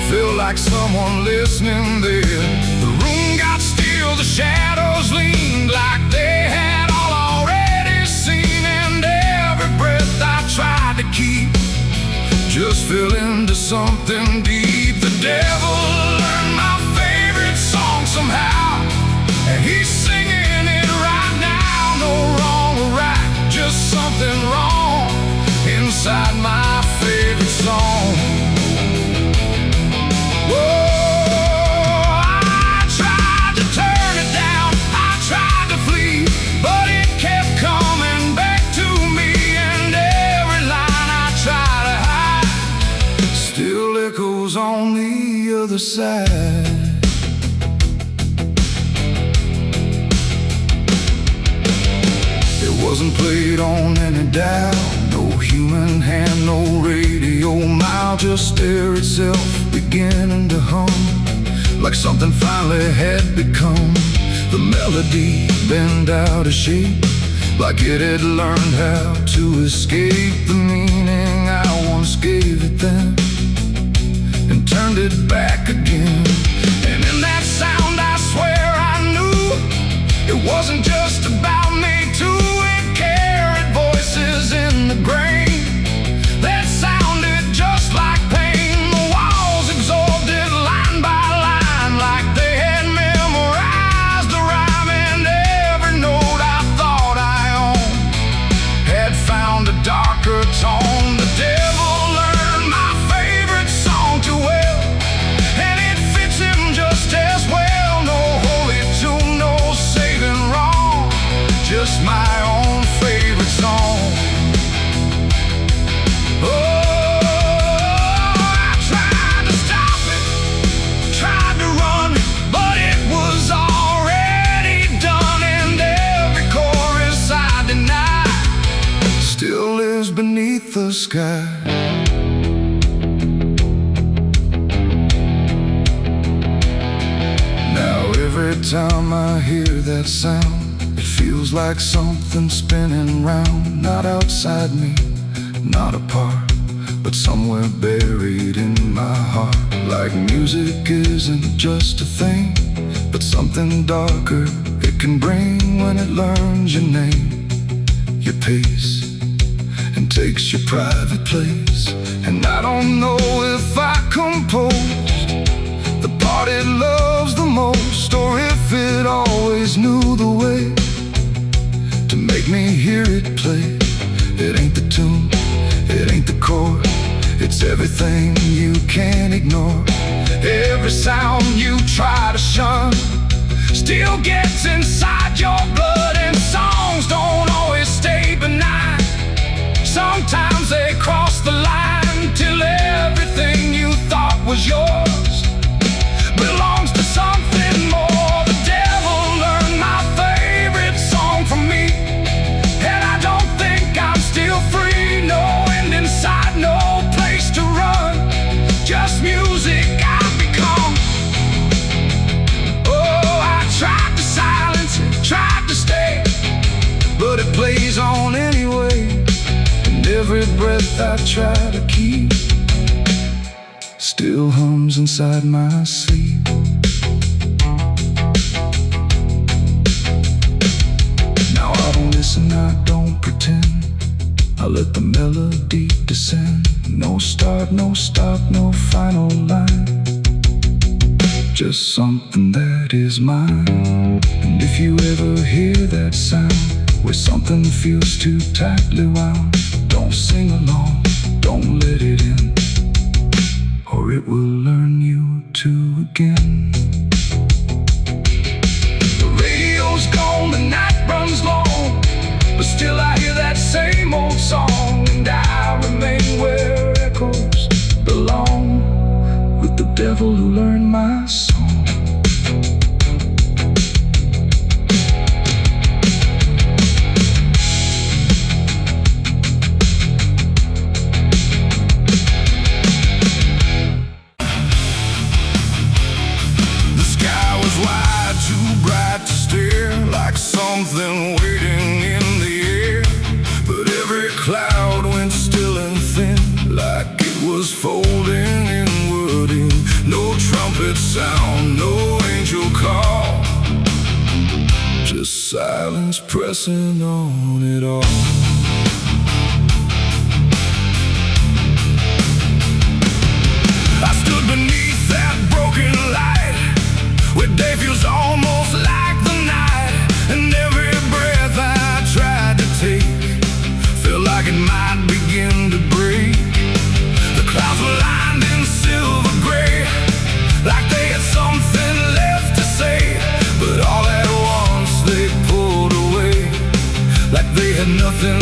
felt like someone listening there. The room got still, the shadows leaned like they had all already seen, and every breath I tried to keep just fell into something deep. The devil learned my favorite song somehow, and he's singing it right now. No wrong or right, just something wrong inside my favorite song. Whoa, I tried to turn it down, I tried to flee, but it kept coming back to me, and every line I try to hide still echoes on the other side. It wasn't played on any dial, no human hand, no radio mile, just air itself beginning to hum, like something finally had become. The melody bent out of shape, like it had learned how to escape the meaning I once gave it then, and turned it back again. And in that sound I swear I knew it wasn't just about me too. It carried voices in the grain that sounded just like pain. The walls absorbed it line by line, like they had memorized the rhyme, and every note I thought I owned had found a darker tone. The devil learned my favorite song too well, and it fits him just as well. No holy tune, no saving wrong, just my own favorite song. Beneath the sky. Now every time I hear that sound, it feels like something spinning round. Not outside me, not apart, but somewhere buried in my heart. Like music isn't just a thing, but something darker it can bring when it learns your name, your pace, and takes your private place. And I don't know if I composed the part it loves the most, or if it always knew the way to make me hear it play. It ain't the tune, it ain't the chord, it's everything you can't ignore. Every sound you try to shun still gets inside your blood, and songs don't always stay benign. Sometimes they cross the line till everything you thought was yours belongs to something more. The devil learned my favorite song from me, and I don't think I'm still free. No end inside, no place to run, just music I've become. Oh, I tried to silence it, tried to stay, but it plays on anyway. Every breath I try to keep still hums inside my sleep. Now I don't listen, I don't pretend, I let the melody descend. No start, no stop, no final line, just something that is mine. And if you ever hear that sound where something feels too tightly wound, don't sing along, don't let it in, or it will learn you to again. The radio's gone, the night runs long, but still I hear that same old song, and I remain where echoes belong, with the devil who learned my song. Something waiting in the air, but every cloud went still and thin, like it was folding inward in. No trumpet sound, no angel call, just silence pressing on it all. I stood beneath that broken light, where day feels almost like the night, and every breath I tried to take felt like it might begin to break. The clouds were lined in silver gray, like they had something left to say, but all at once they pulled away, like they had nothing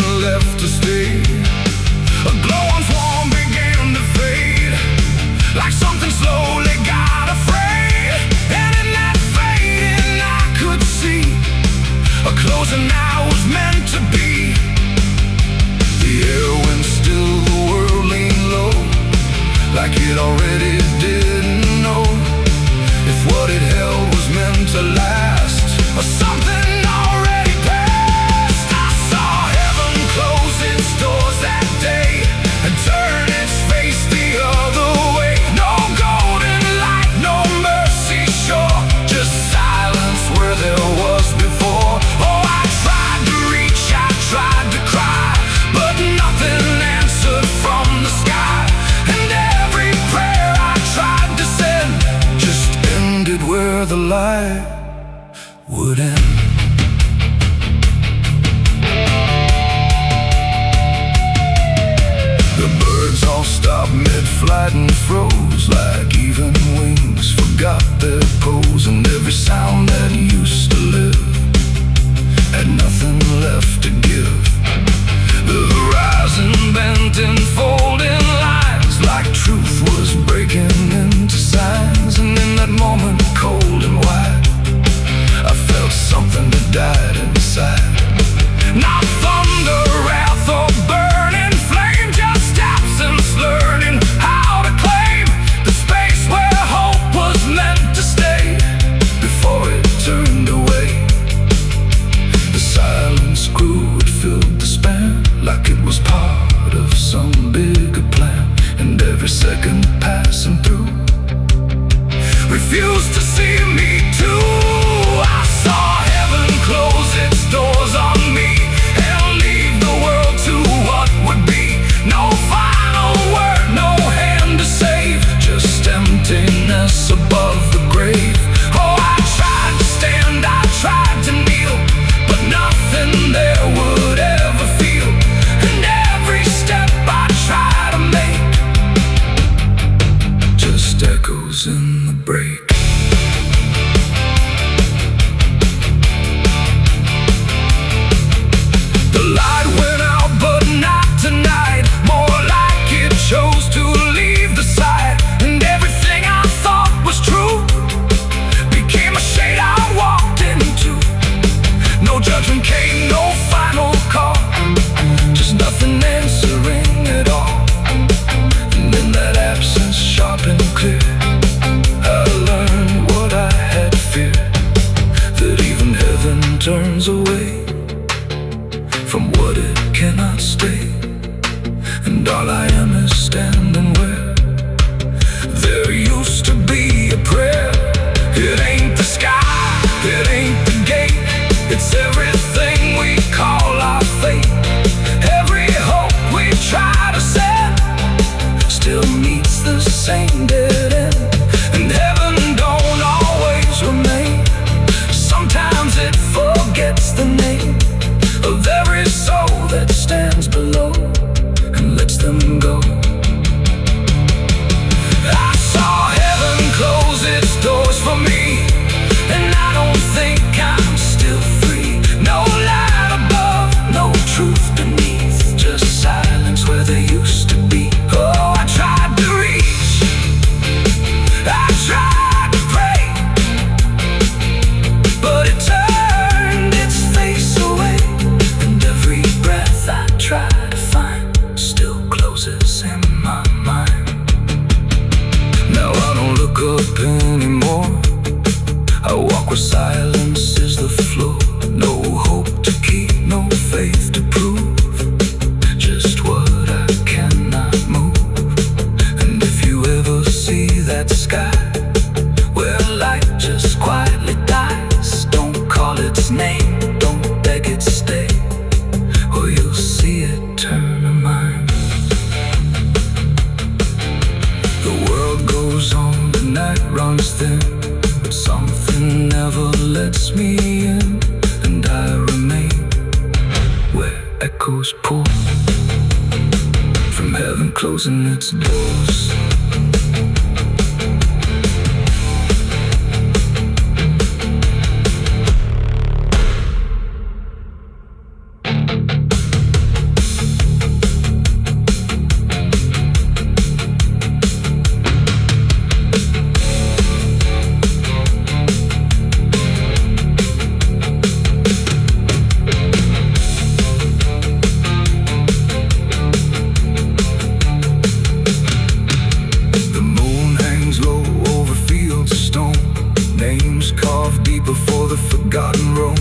every second passing through. Refused to see me too. I saw heaven close its doors on me and leave the world to what would be. No final word, no hand to save, just emptiness above the grave. Oh, I tried to stand, I tried to kneel, but nothing there would ever feel. And every step I try to make just echoes in the break. The light went out, but not tonight. More like it chose to leave the side. And everything I thought was true became a shade I walked into. No judgment came, no final call, just nothing answering at all. And in that absence, sharp and clear, I learned what I had feared, that even heaven turns away from what it cannot stay. And all I am is standing where there used to be a prayer. It ain't the sky, it ain't the gate, it's everything we call our fate. Every hope we try to set still meets the same dead end. And heaven don't always remain. Sometimes it forgets the name of every soul that stands below and lets them go. I saw heaven close its doors for me, and I don't think I'm still free. No light above, no truth beneath, just silence where there used to be. Oh, I tried to reach, I tried to pray, but it turned its face away. And every breath I try to find still closes in my mind. Now I don't look up anymore, I walk where silence is the floor. No hope to keep, no faith to prove, just what I cannot move. And if you ever see that sky where light just quietly dies, don't call its name, don't beg it stay, or you'll see it turn a mind. The world goes on, the night runs thin, but something never lets me in. And I remain where echoes pour from heaven closing its doors. Before the forgotten roam,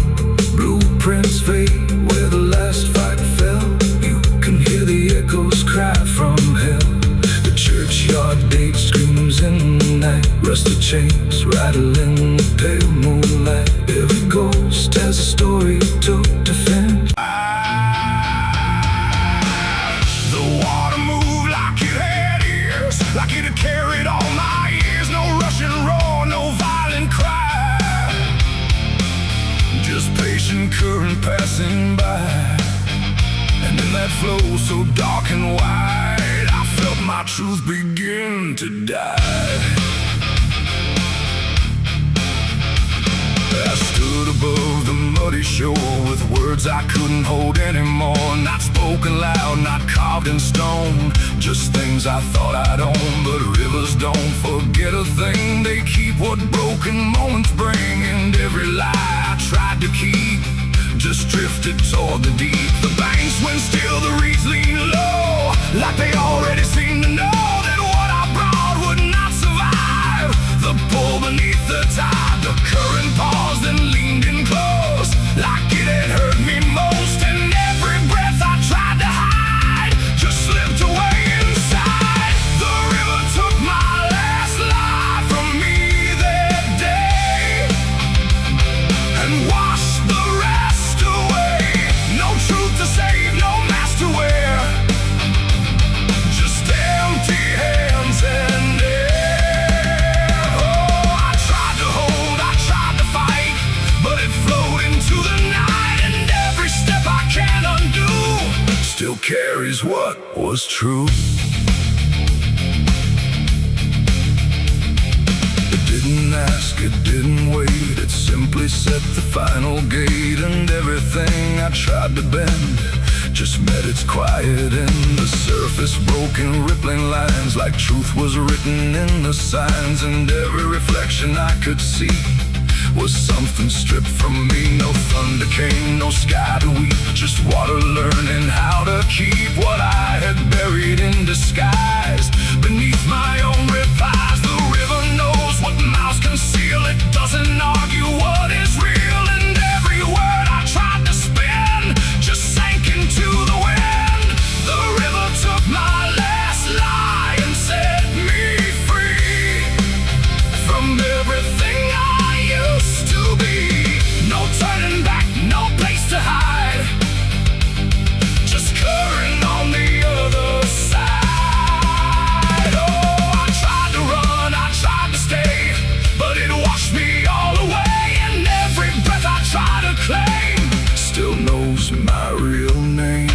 blueprints fade where the last fight fell. You can hear the echoes cry from hell. The churchyard date screams in the night, rusted chains rattle in the pale moonlight. Every ghost has a story to defend. The water moved like it had ears, like it had carried all my years. No rushing roar, no violent cry, just patient current passing by. And in that flow so dark and wide, I felt my truth begin to die. I stood above the muddy shore with words I couldn't hold anymore. Not spoken loud, not carved in stone, just things I thought I'd own. But rivers don't forget a thing, they keep what broken moments bring. And every lie I tried to keep just drifted toward the deep. The banks went still, the reeds lean low, like they already seemed to know that what I brought would not survive the pull beneath the tide. The current paused and leaned in close, like it had hurt me most. And every breath I tried to hide just slipped away inside. The was true. It didn't ask, it didn't wait, it simply set the final gate. And everything I tried to bend just met its quiet end. The surface broke in rippling lines, like truth was written in the signs. And every reflection I could see was something stripped from me. No thunder came, no sky to weep, just water learning how to keep what I had buried in disguise beneath my own replies. The river knows what mouths conceal, it doesn't argue what is real. And every word I tried to spin just sank into the wind. The river took my last lie and set me free from everything I used to be. No turning back, no place to hide, just current on the other side. Oh, I tried to run, I tried to stay, but it washed me all away. And every breath I try to claim still knows my real name.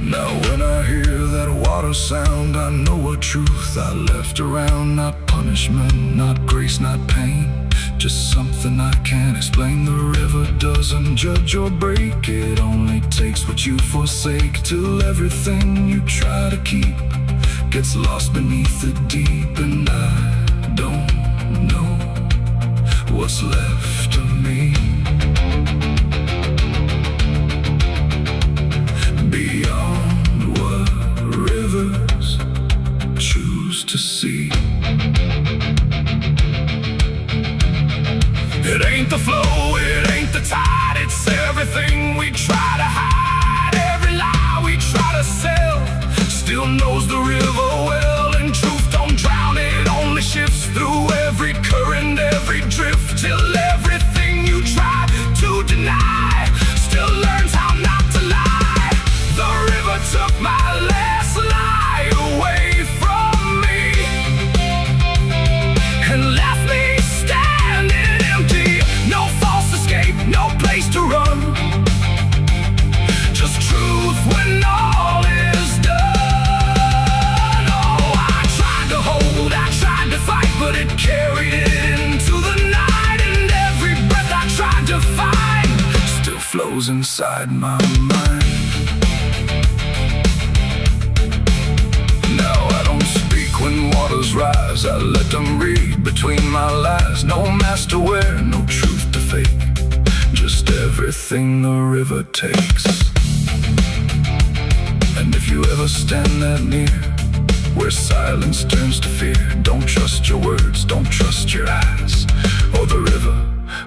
Now when I hear that water sound, I know a truth I left around. Not punishment, not grace, not pain, just something I can't explain. The river doesn't judge or break, it only takes what you forsake, till everything you try to keep gets lost beneath the deep. And I don't know what's left of me beyond what rivers choose to see. It ain't the flow, it ain't the tide, it's everything we try to hide. Every lie we try to sell still knows the river well. And truth don't drown, it only shifts through every current, every drift, till everything you try to deny still learns how not to lie. The river took my last lie away from me and left me standing empty. No false escape, no place to run, just truth when all is done. Oh, I tried to hold, I tried to fight, but it carried it into the night. And every breath I tried to find still flows inside my mind. Now I don't speak when waters rise, I let them read between my lies. No mask to wear, no truth to fake, just everything the river takes. And if you ever stand that near, where silence turns to fear, don't trust your words, don't trust your eyes, or the river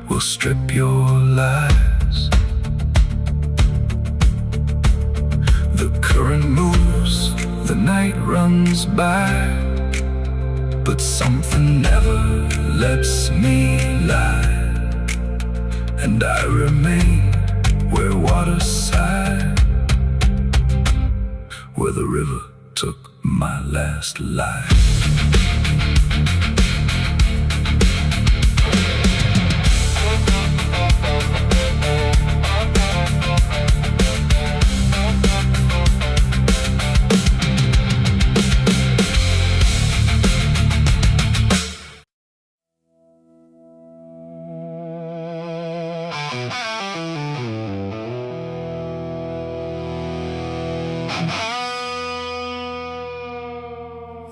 will strip your lies. The current moves, the night runs by, but something never lets me lie. And I remain where water sighed, where the river took my last life.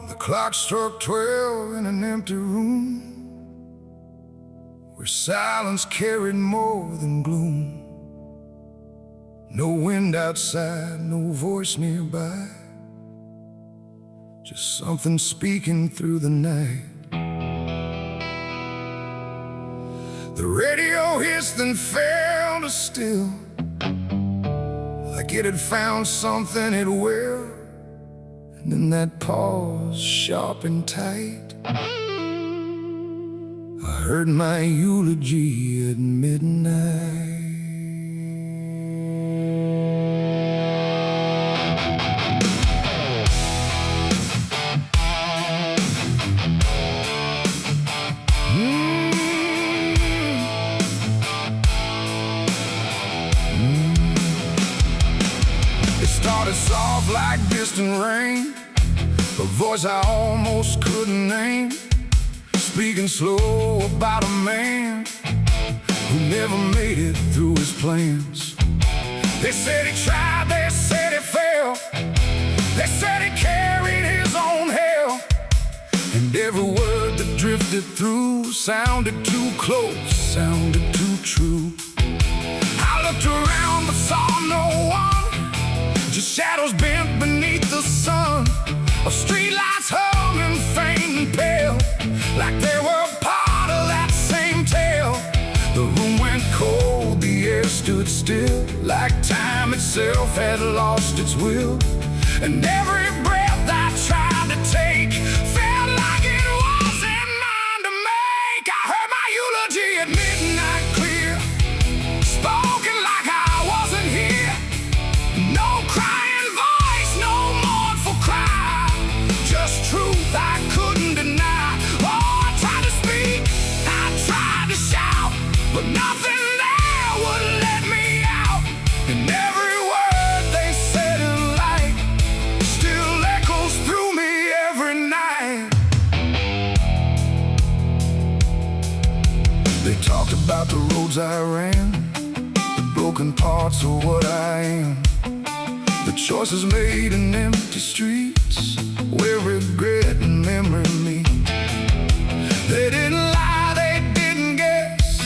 The clock struck 12 in an empty room, where silence carried more than gloom. No wind outside, no voice nearby, just something speaking through the night. The radio hissed and fell to still, like it had found something it will. And then that pause, sharp and tight, I heard my eulogy at midnight. started soft like distant rain, a voice I almost couldn't name, speaking slow about a man who never made it through his plans. They said he tried, they said he failed, they said he carried his own hell, and every word that drifted through sounded too close, sounded too true. I looked around but saw no one, just shadows bent beneath the sun, of streetlights humming faint and pale, like they were part of that same tale. The room went cold, the air stood still, like time itself had lost its will, and every breath I tried to take felt like it wasn't mine to make. I heard my eulogy at midnight clear, spoken like I wasn't here. No crying voice, no mournful cry, just truth I couldn't deny. Oh, I tried to speak, I tried to shout, but nothing there would let me out. And every word they said in light still echoes through me every night. They talked about the roads I ran, the broken parts of what I am, the choices made in empty streets where regret and memory meet. They didn't lie, they didn't guess,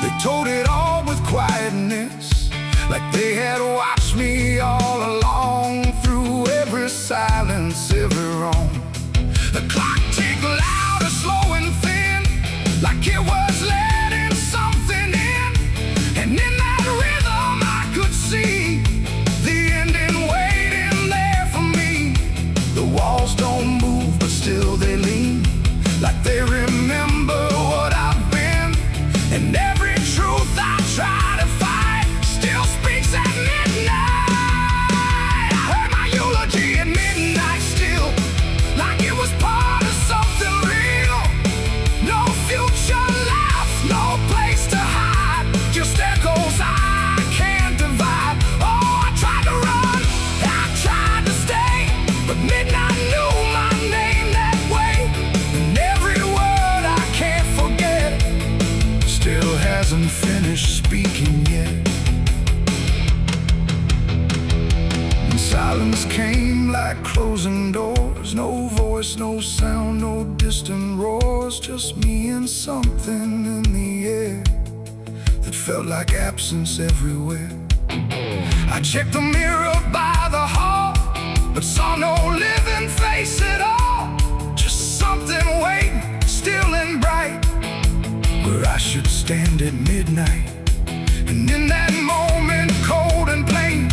they told it all with quietness, like they had watched me all along, through every silence, every wrong. The clock ticked louder, slow and thin, like it was letting something in, and in that rhythm I could see the ending waiting there for me. The walls don't move, but still they lean, like they remember what I've been, and every truth I try to fight still speaks at midnight. I heard my eulogy at midnight still, like it was part of something real. No future left, no place to hide, just echoes I can't divide. Oh, I tried to run, I tried to stay, but midnight knew my name that way, and every word I can't forget still hasn't finished speaking yet. And silence came like closing doors, no voice, no sound, no distant roars, just me and something in the air that felt like absence everywhere. I checked the mirror by the hall, but saw no living face at all, just something waiting, still and bright, where I should stand at midnight. And in that moment, cold and plain,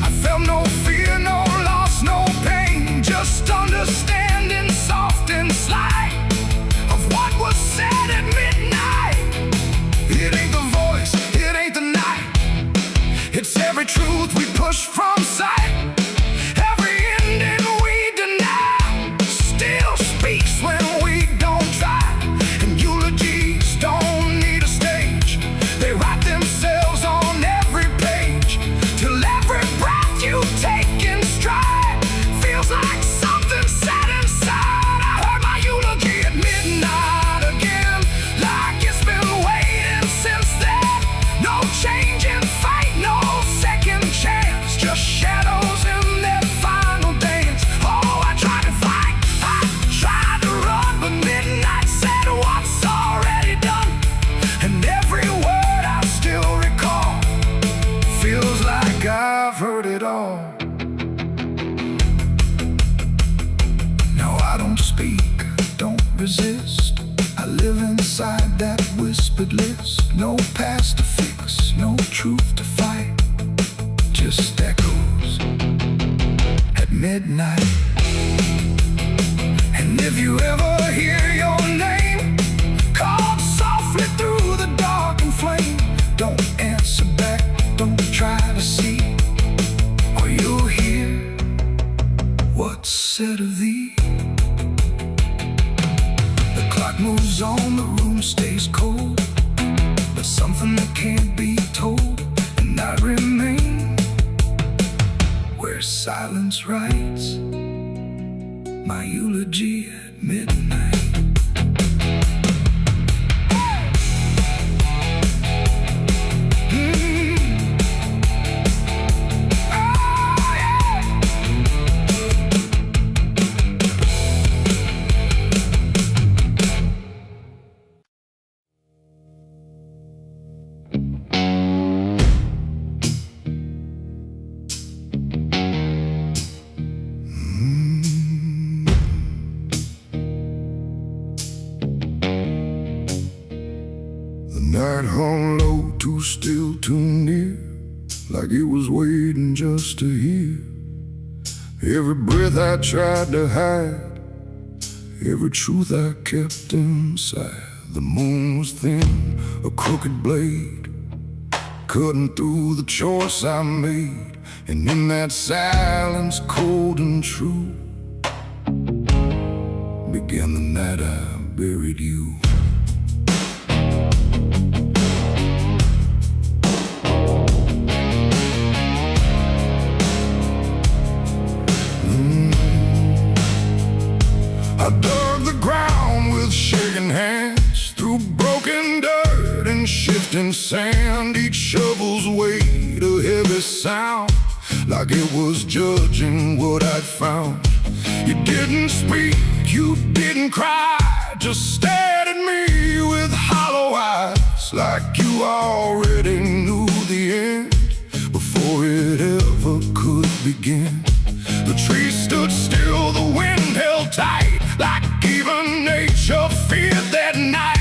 I felt no fear, no loss, no pain, just understanding, soft and slight, of what was said at midnight. It ain't the voice, it ain't the night, it's every truth we push from sight, every ending we deny still speaks when we don't try. And eulogies don't need a stage, they write themselves on every page, till every breath you take in stride feels like something set inside. I heard my eulogy at midnight again, like it's been waiting since then. No change in fate, no second chance, just shadows in their final dance. Oh, I tried to fight, I tried to run, but midnight said what's already done, and every word I still recall feels like I've heard it all. Now I don't speak, don't resist, I live inside that whispered list. No past to fix, no truth to fight, just echoes at midnight. And if you ever hear your name called softly through the darkened flame, don't answer back, don't try to see, or you'll hear what's said of thee. The clock moves on, the room stays cold, but something that can't be told, and I remain where where silence writes my eulogy at midnight. Night hung low, too still, too near, like it was waiting just to hear. Every breath I tried to hide, every truth I kept inside. The moon was thin, a crooked blade, cutting through the choice I made. And in that silence, cold and true, began the night I buried you. I dug the ground with shaking hands, through broken dirt and shifting sand. Each shovel's weight a heavy sound, like it was judging what I'd found. You didn't speak, you didn't cry, just stared at me with hollow eyes, like you already knew the end before it ever could begin. The trees stood still, the wind held tight, like even nature feared that night.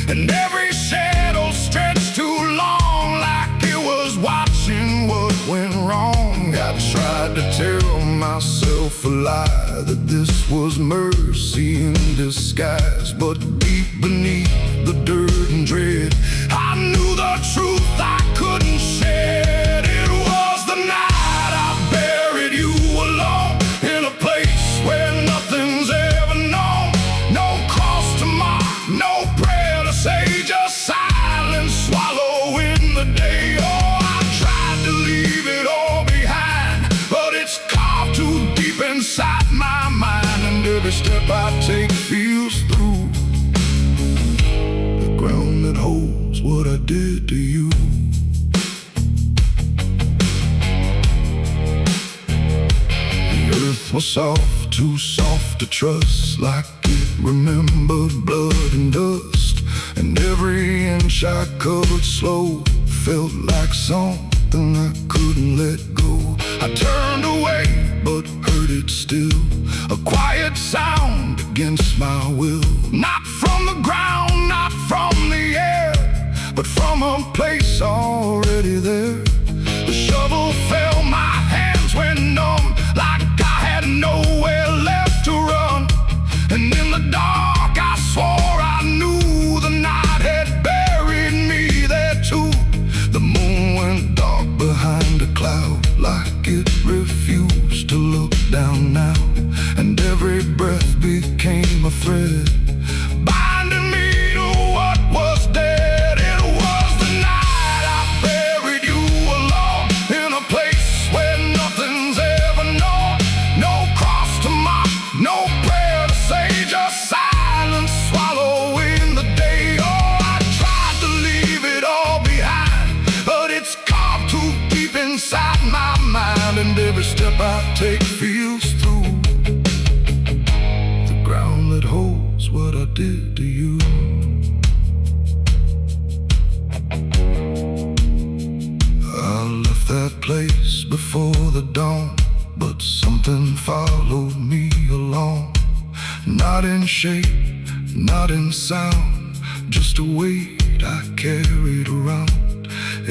And every shadow stretched too long, like it was watching what went wrong. I tried to tell myself a lie, that this was mercy in disguise. But deep beneath the dirt and dread, I knew the truth I couldn't shed. It was the night I buried you alone, in a place where nothing's ever known. No cross to mark, no prayer to say, just silence swallowing the day. Oh, I tried to leave it all behind, but it's carved too deep inside my mind. And every step I take feels through the ground that holds what I did to you. Was soft, too soft to trust, like it remembered blood and dust. And every inch I covered slow felt like something I couldn't let go. I turned away, but heard it still, a quiet sound against my will. Not from the ground, not from the air, but from a place already there. The shovel fell, my hands went numb, like I had nowhere left to run. And in the dark I swore I knew the night had buried me there too. The moon went dark behind a cloud, like it refused to look down now. And every breath became a thread, binding me to what was dead. It was the night I buried you alone, in a place where nothing's ever known. No cross to mark, no prayer to say, just silence swallowing the day. Oh, I tried to leave it all behind, but it's carved too deep inside my mind. And every step I take feels through the ground that holds what I did to you. I left that place before the dawn, but something followed me along. Not in shape, not in sound, just a weight I carried around.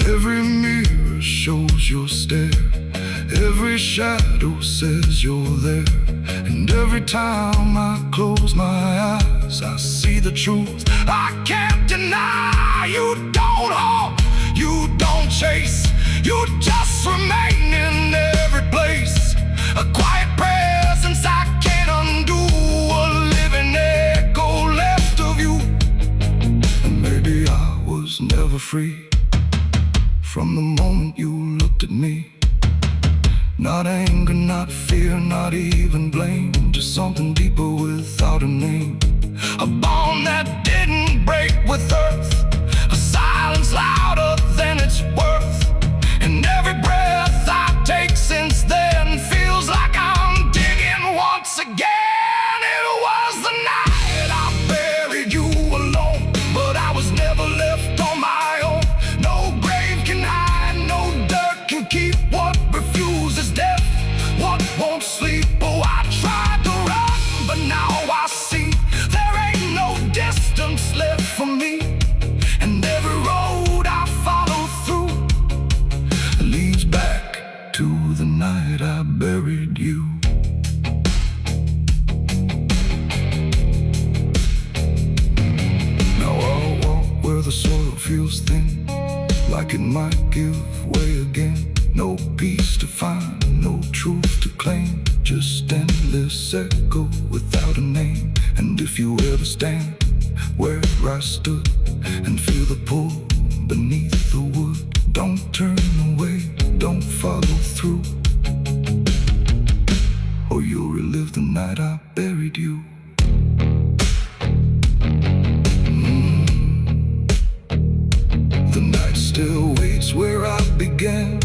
Every mirror shows your stare, every shadow says you're there. And every time I close my eyes, I see the truth I can't deny. You don't hold, you don't chase, you just remain in every place. A quiet presence I can't undo, a living echo left of you. And maybe I was never free from the moment you looked at me. Not anger, not fear, not even blame, just something deeper without a name. A bond that didn't break with earth, a silence louder than its worth. And every breath I take since then feels like I'm digging once again. It was the night I buried you alone, but I was never left on my own. No grave can hide, no dirt can keep what refuses death, what won't sleep. Oh, I tried to run, but now I see there ain't no distance left for me. And every road I follow through leads back to the night I buried you. Now I'll walk where the soil feels thin, like it might give way again. No peace to find, no truth to claim, just endless echo without a name. And if you ever stand where I stood and feel the pull beneath the wood, don't turn away, don't follow through, or you'll relive the night I buried you. The night still waits where I began,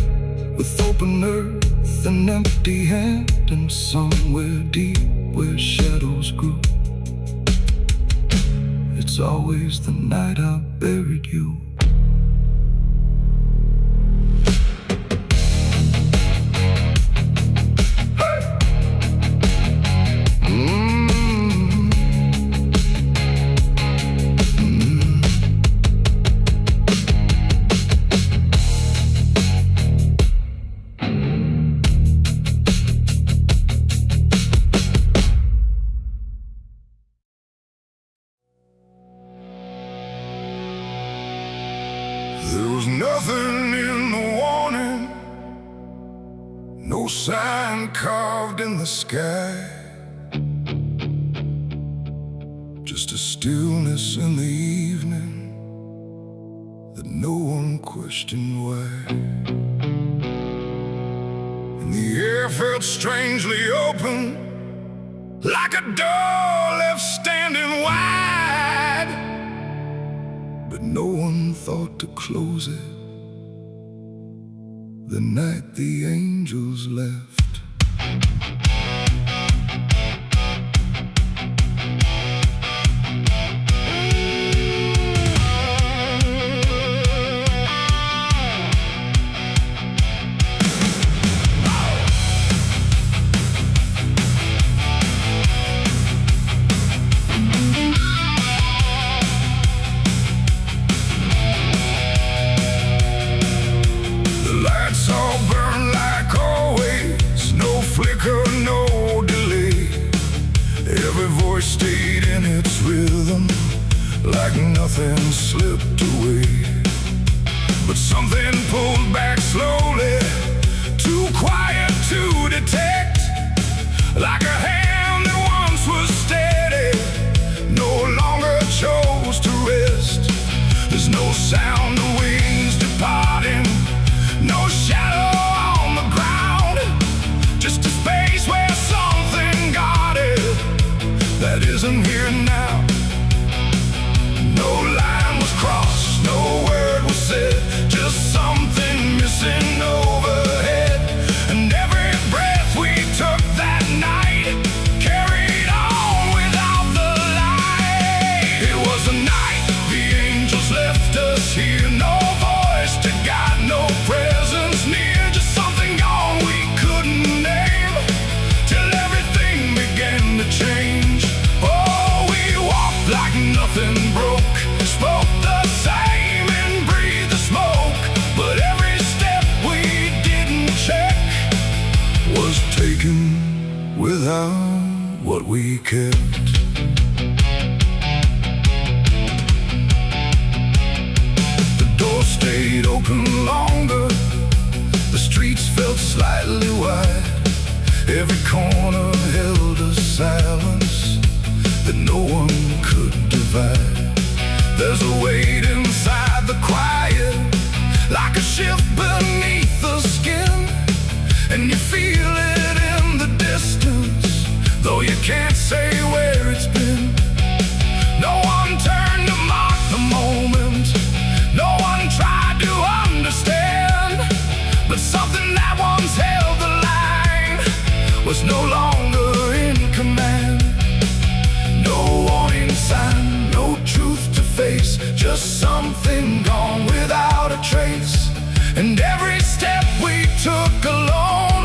with open earth and empty hand, and somewhere deep where shadows grew, it's always the night I buried you. There was nothing in the warning, no sign carved in the sky, just a stillness in the evening that no one questioned why. And the air felt strangely open, like a door left standing wide, but no one thought to close it the night the angels left. Stayed in its rhythm, like nothing slipped away. But something pulled back slowly, too quiet to detect, like a hand that once was steady, no longer chose to rest. There's no sound of wings departing, no shadow on the ground, just a space where something guarded that isn't here now. No line was crossed, no word was said, just something missing overhead. And every breath we took that night carried on without the light. It was a night the angels left us here, no voice to guide, no presence near, just something gone we couldn't name, till everything began to change. Like nothing broke, spoke the same and breathed the smoke, but every step we didn't check was taken without what we kept. The door stayed open longer, the streets felt slightly wide, every corner held a silence that no one could divide. There's a weight inside the quiet, like a shift beneath the skin, and you feel feel it in the distance, though you can't say where it's been. No one turned to mark the moment, no one tried to understand, but something that once held the line was no longer in command. No warning sign, no truth to face, just something gone without a trace. And every step we took alone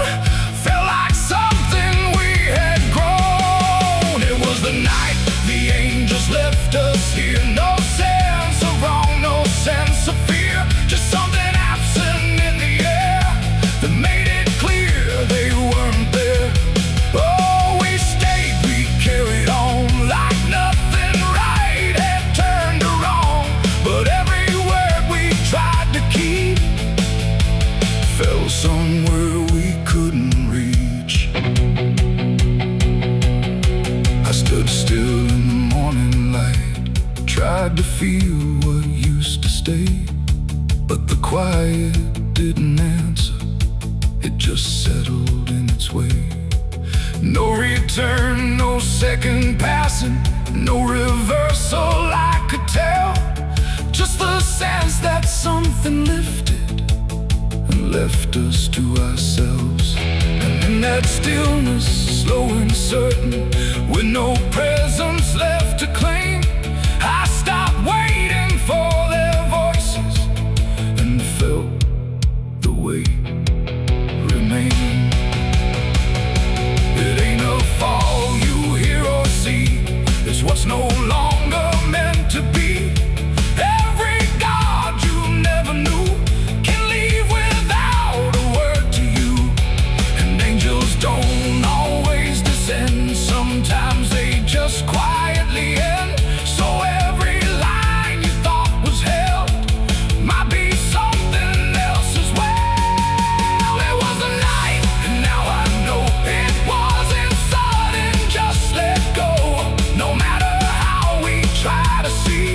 felt like something we had grown. It was the night the angels left us here. No sense of wrong, no sense of fear, just something absent in the air that made it clear they weren't there. Oh, we stayed, we carried on like nothing right had turned to wrong. But every word we tried to keep fell somewhere we couldn't reach. I stood still in the morning light, tried to feel what used to stay, but the quiet didn't answer, it just settled in its way. No return, no second passing, no reversal I could tell, just the sense that something lifted and left us to ourselves. And in that stillness, slow and certain, with no presence left to claim, I stopped waiting for their voices and felt the weight remain. It ain't a fall you hear or see, it's what's no longer meant to be. Every God you never knew can leave without a word to you. And angels don't always descend, sometimes they just quietly end. So every line you thought was held might be something else as well. It was a night, and now I know it wasn't sudden, just let go. No matter how we try to see,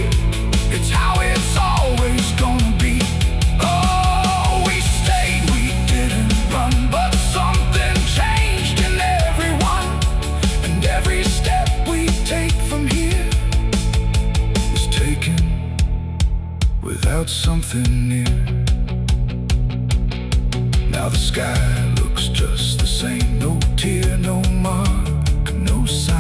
it's how it's always gonna be. Oh, we stayed, we didn't run, but something changed in everyone. And every step we take from here is taken without something near. Now the sky looks just the same, no tear, no mark, no sign.